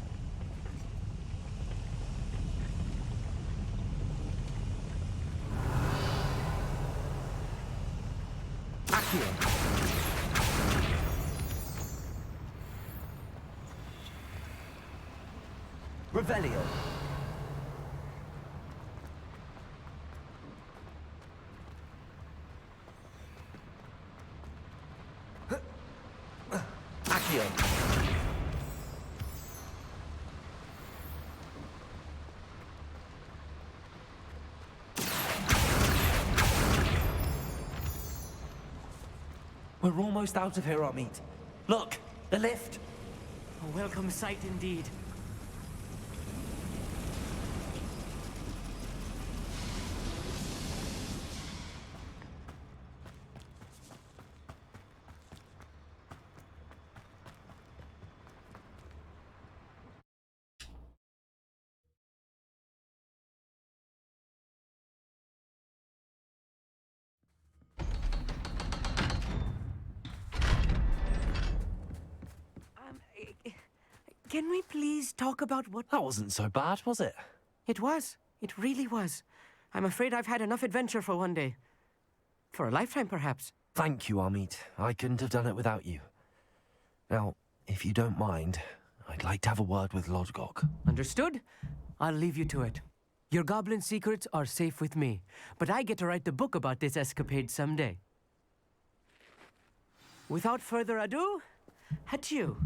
Accio. Revelio. Accio. We're almost out of here, Amit. Look, the lift. A welcome sight indeed. Can we please talk about what... That wasn't so bad, was it? It was. It really was. I'm afraid I've had enough adventure for one day. For a lifetime, perhaps. Thank you, Amit. I couldn't have done it without you. Now, if you don't mind, I'd like to have a word with Lodgok. Understood? I'll leave you to it. Your goblin secrets are safe with me, but I get to write the book about this escapade someday. Without further ado, adieu.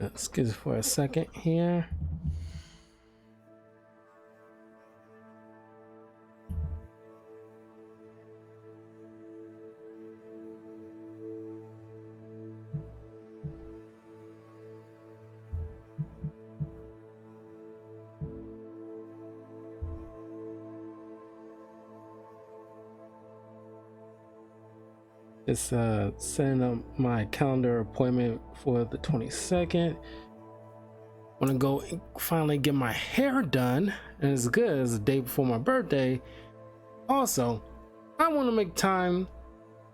Excuse me for a second here. Just setting up my calendar appointment for the 22nd. I'm gonna go finally get my hair done, and it's good as the day before my birthday. Also, I want to make time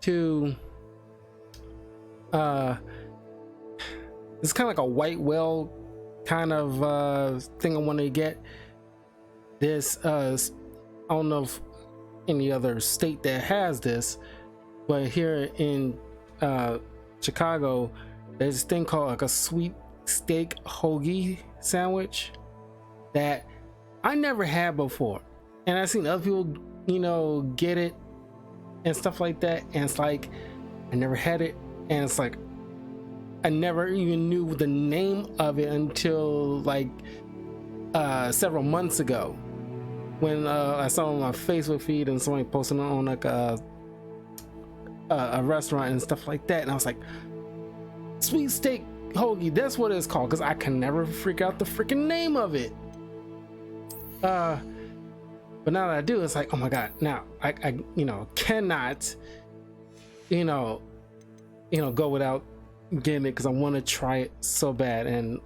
to it's kind of like a white whale kind of thing I want to get. This I don't know if any other state that has this, but here in Chicago, there's this thing called like a sweet steak hoagie sandwich that I never had before, and I've seen other people, you know, get it and stuff like that, and it's like I never had it, and it's like I never even knew the name of it until like several months ago when I saw on my Facebook feed and somebody posting on like a restaurant and stuff like that, and I was like, sweet steak hoagie, that's what it's called, because I can never figure out the freaking name of it. But now that I do, it's like, oh my god, now I you know, cannot you know go without getting it, because I want to try it so bad. And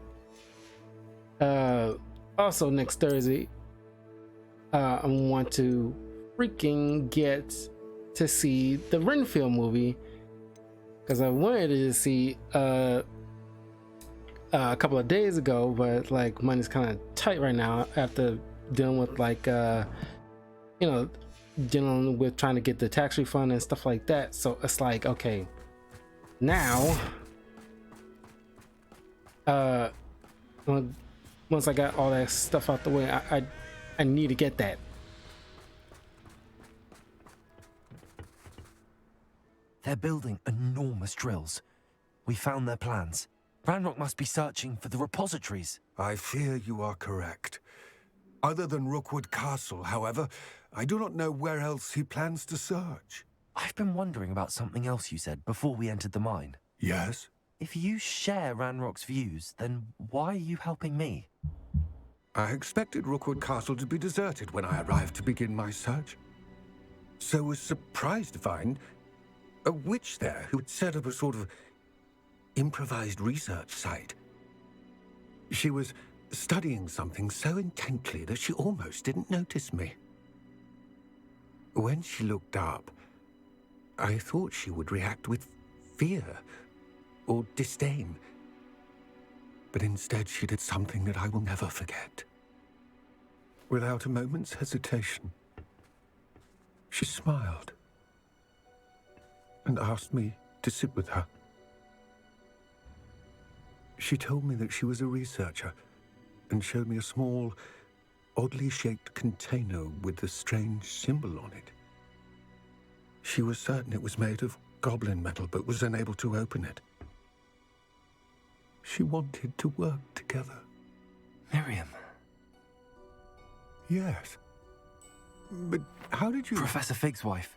also next Thursday I want to freaking get to see the Renfield movie, because I wanted to see a couple of days ago, but like money's kind of tight right now after dealing with like you know, dealing with trying to get the tax refund and stuff like that. So it's like, okay, now once I got all that stuff out the way, I need to get that. They're building enormous drills. We found their plans. Ranrock must be searching for the repositories. I fear you are correct. Other than Rookwood Castle, however, I do not know where else he plans to search. I've been wondering about something else you said before we entered the mine. Yes? If you share Ranrock's views, then why are you helping me? I expected Rookwood Castle to be deserted when I arrived to begin my search. So was surprised to find a witch there who had set up a sort of improvised research site. She was studying something so intently that she almost didn't notice me. When she looked up, I thought she would react with fear or disdain. But instead, she did something that I will never forget. Without a moment's hesitation, she smiled and asked me to sit with her. She told me that she was a researcher and showed me a small, oddly shaped container with a strange symbol on it. She was certain it was made of goblin metal, but was unable to open it. She wanted to work together. Miriam. Yes. But how did you... Professor Fig's wife.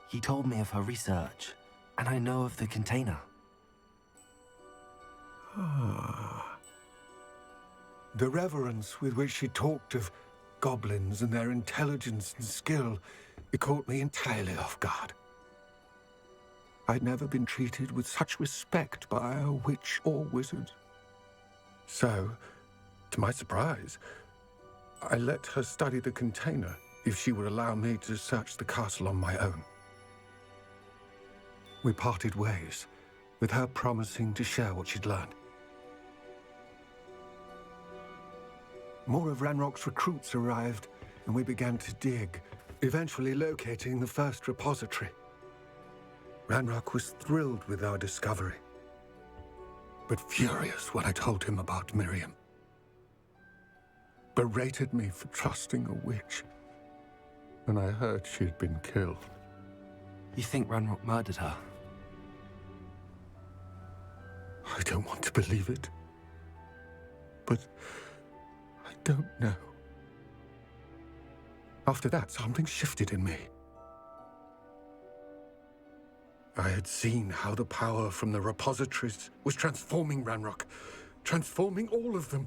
He told me of her research, and I know of the container. Ah. The reverence with which she talked of goblins and their intelligence and skill, it caught me entirely off guard. I'd never been treated with such respect by a witch or wizard. So, to my surprise, I let her study the container if she would allow me to search the castle on my own. We parted ways, with her promising to share what she'd learned. More of Ranrock's recruits arrived, and we began to dig, eventually locating the first repository. Ranrock was thrilled with our discovery, but furious when I told him about Miriam. Berated me for trusting a witch when I heard she'd been killed. You think Ranrock murdered her? I don't want to believe it, but I don't know. After that, something shifted in me. I had seen how the power from the repositories was transforming Ranrock, transforming all of them.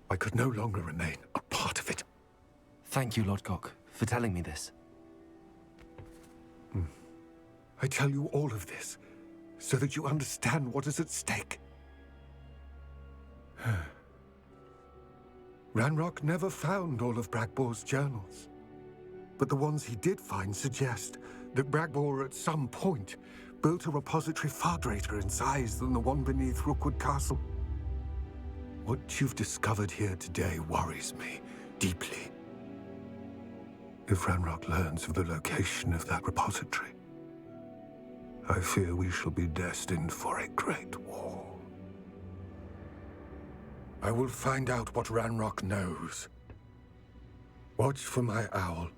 I could no longer remain a part of it. Thank you, Lodgok, for telling me this. I tell you all of this so that you understand what is at stake. Ranrock never found all of Bragbor's journals, but the ones he did find suggest that Bragbor at some point built a repository far greater in size than the one beneath Rookwood Castle. What you've discovered here today worries me deeply. If Ranrock learns of the location of that repository, I fear we shall be destined for a great war. I will find out what Ranrock knows. Watch for my owl.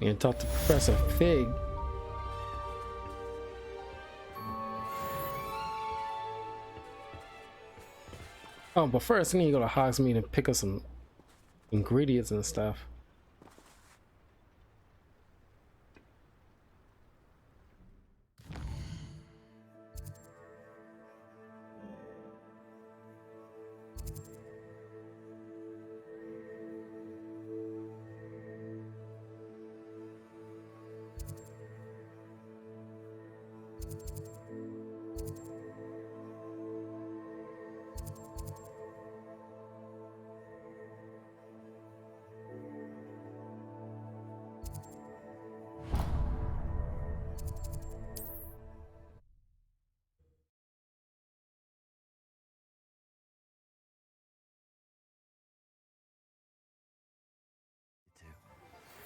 You can talk to Professor Fig. Oh, but first I need to go to Hogsmeade and pick up some ingredients and stuff.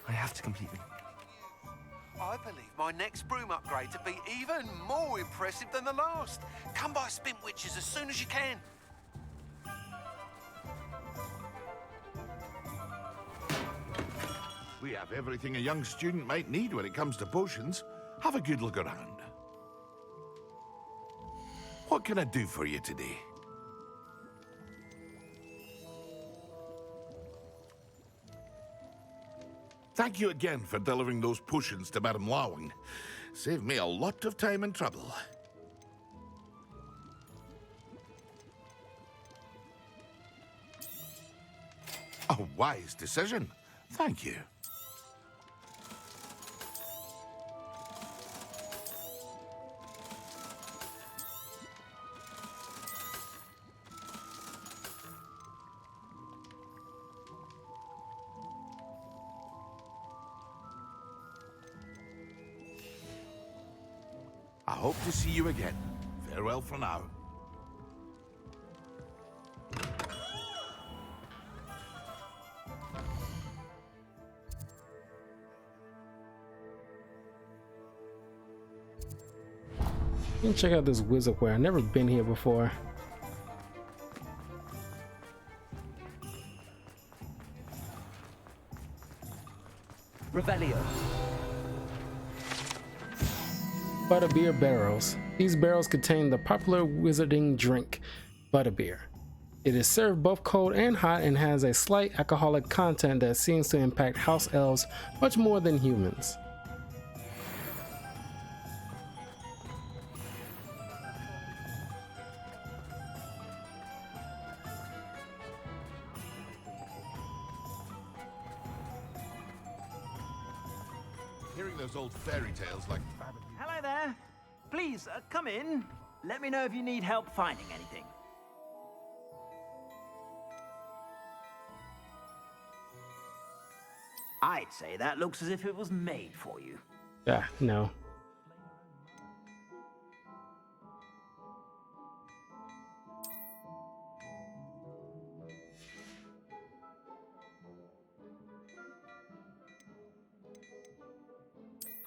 I have to complete them. I believe my next broom upgrade to be even more impressive than the last. Come by Spin Witches as soon as you can. We have everything a young student might need when it comes to potions. Have a good look around. What can I do for you today? Thank you again for delivering those potions to Madame Lawing. Saved me a lot of time and trouble. A wise decision. Thank you. hope to see you again. Farewell for now. Let me check out this wizard where I've never been here before. Revelio. Butterbeer barrels. These barrels contain the popular wizarding drink, Butterbeer. It is served both cold and hot and has a slight alcoholic content that seems to impact house elves much more than humans. Hearing those old fairy tales like... Hello there. Please, come in. Let me know if you need help finding anything. I'd say that looks as if it was made for you. No.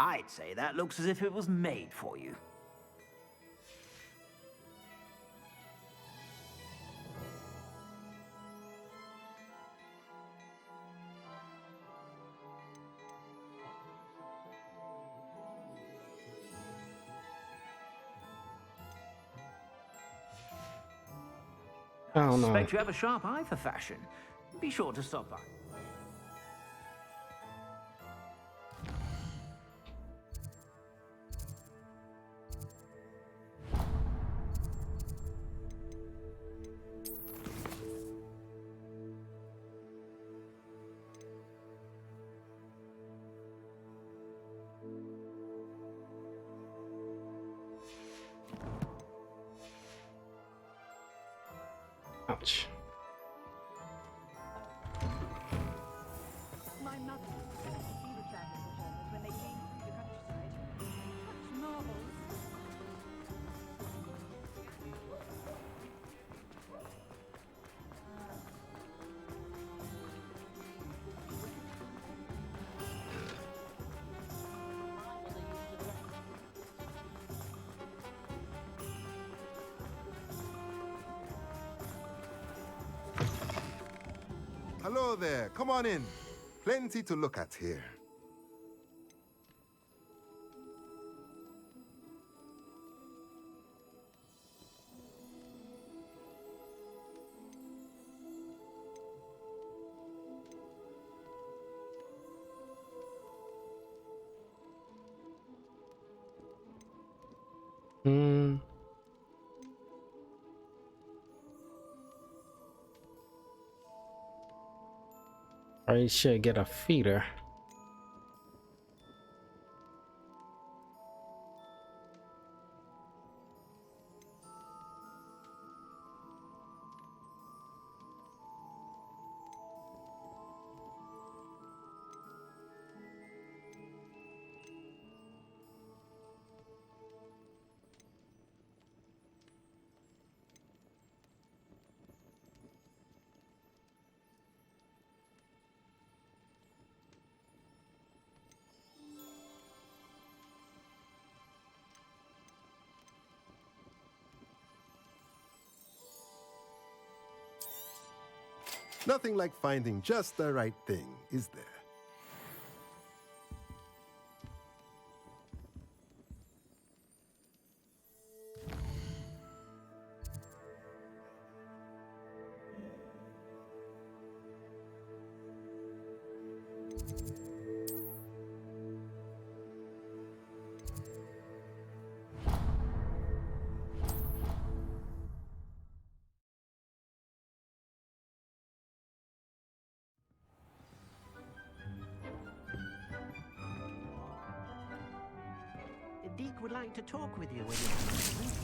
I'd say that looks as if it was made for you. I don't know. Suspect you have a sharp eye for fashion. Be sure to stop by. Ouch. My mother said the evil travelers returned when they came through the countryside. Such marvels. Hello there. Come on in. Plenty to look at here. I should get a feeder. Nothing like finding just the right thing, is there? Deke would like to talk with you when you have a moment.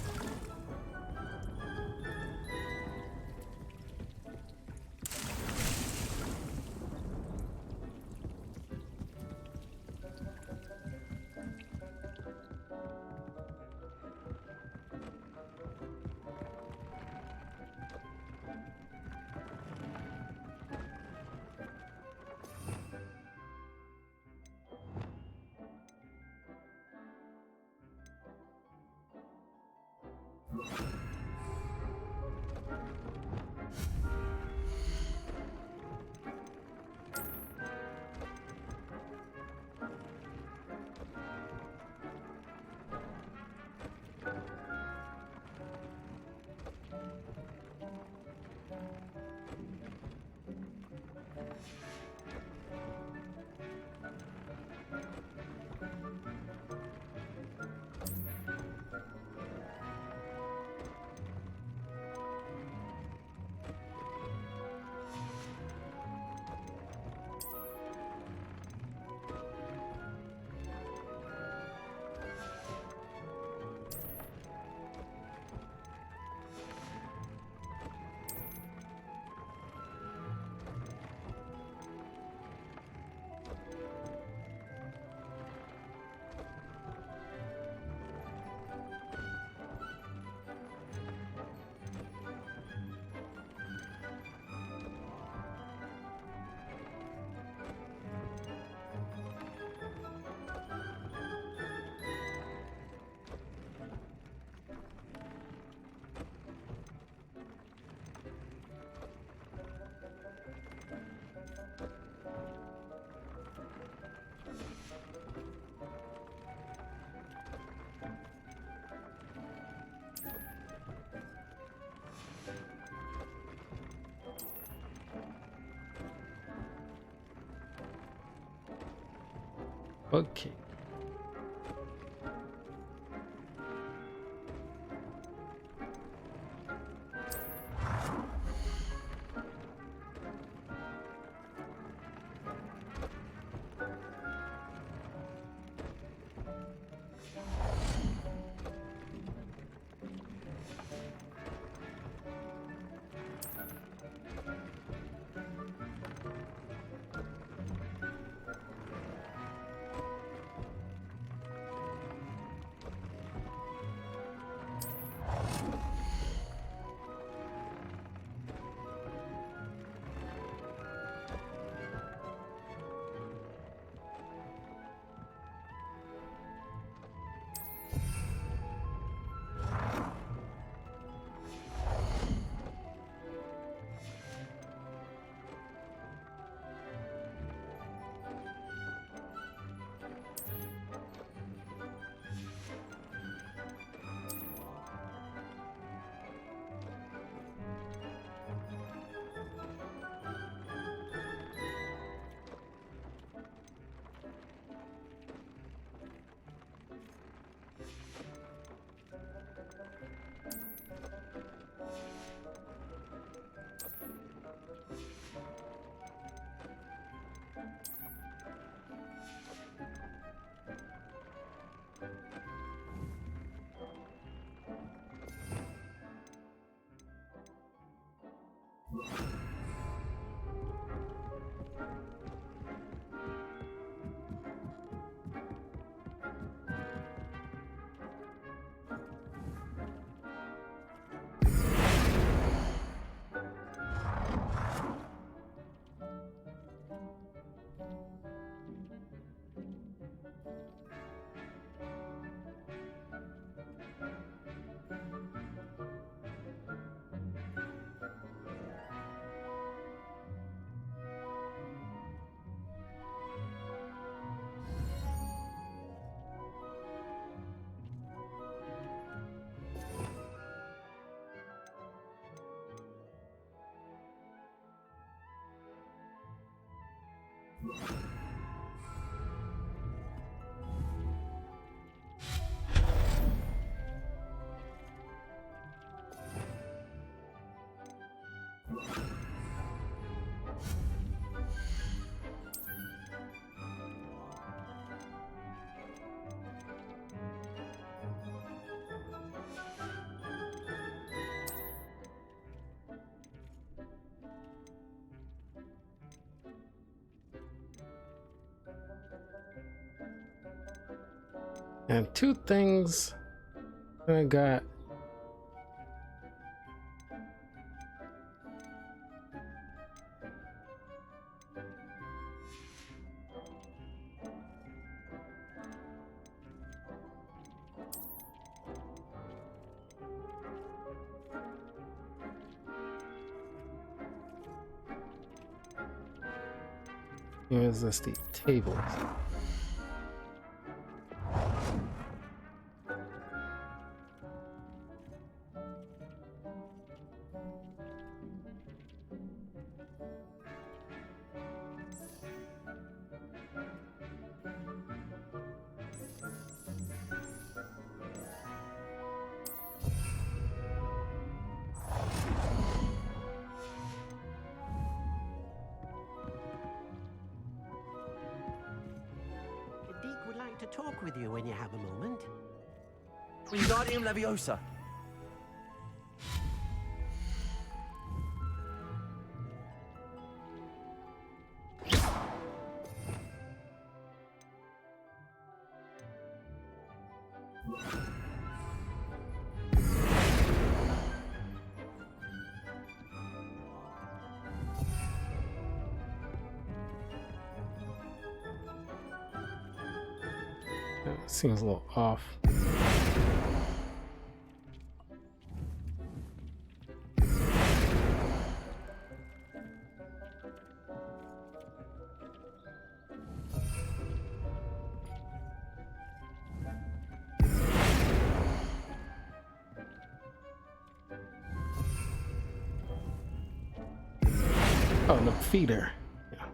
Okay. And two things I got. Here's the tables. Deke would like to talk with you when you have a moment. Wingardium Leviosa. Seems a little off. Oh, the feeder. Yeah.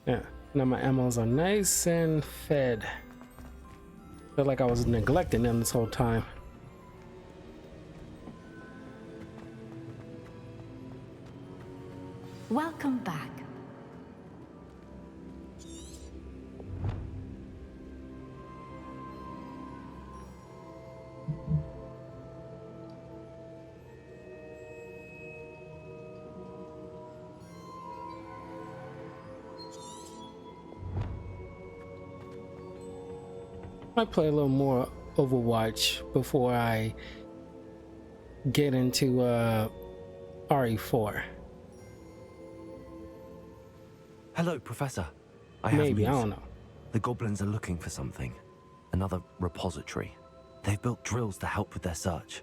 Yeah, now my ammos are nice and fed. Feel like I was neglecting them this whole time. Welcome back. Might play a little more Overwatch before I get into RE4. Hello, Professor. Maybe, I don't know. The goblins are looking for something. Another repository. They've built drills to help with their search.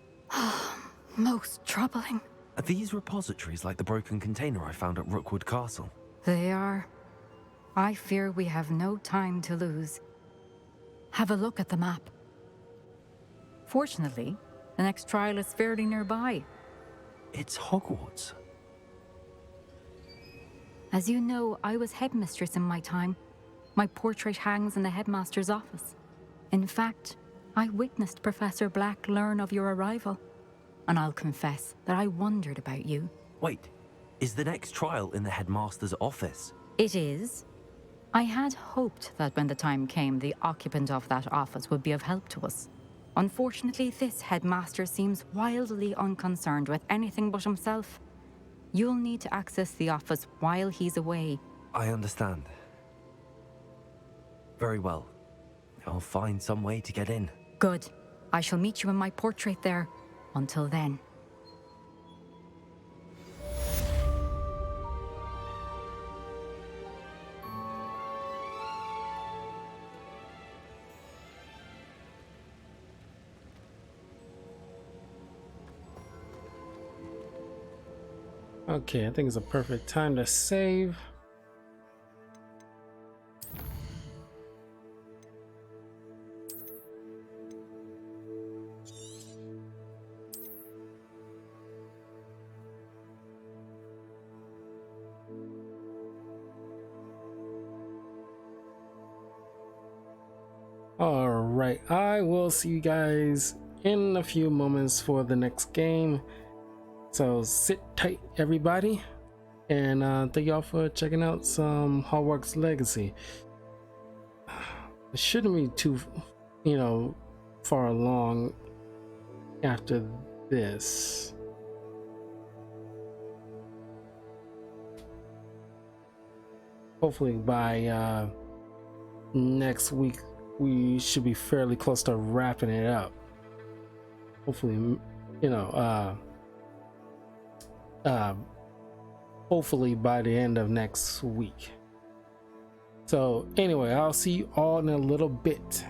Most troubling. Are these repositories like the broken container I found at Rookwood Castle? They are. I fear we have no time to lose. Have a look at the map. Fortunately, the next trial is fairly nearby. It's Hogwarts. As you know, I was headmistress in my time. My portrait hangs in the headmaster's office. In fact, I witnessed Professor Black learn of your arrival. And I'll confess that I wondered about you. Wait, is the next trial in the headmaster's office? It is. I had hoped that when the time came, the occupant of that office would be of help to us. Unfortunately, this headmaster seems wildly unconcerned with anything but himself. You'll need to access the office while he's away. I understand. Very well. I'll find some way to get in. Good. I shall meet you in my portrait there. Until then. Okay, I think it's a perfect time to save. All right, I will see you guys in a few moments for the next game. So sit tight, everybody, and thank y'all for checking out some Hogwarts Legacy. It shouldn't be too, far along after this. Hopefully by next week we should be fairly close to wrapping it up. Hopefully, hopefully by the end of next week. So anyway, I'll see you all in a little bit.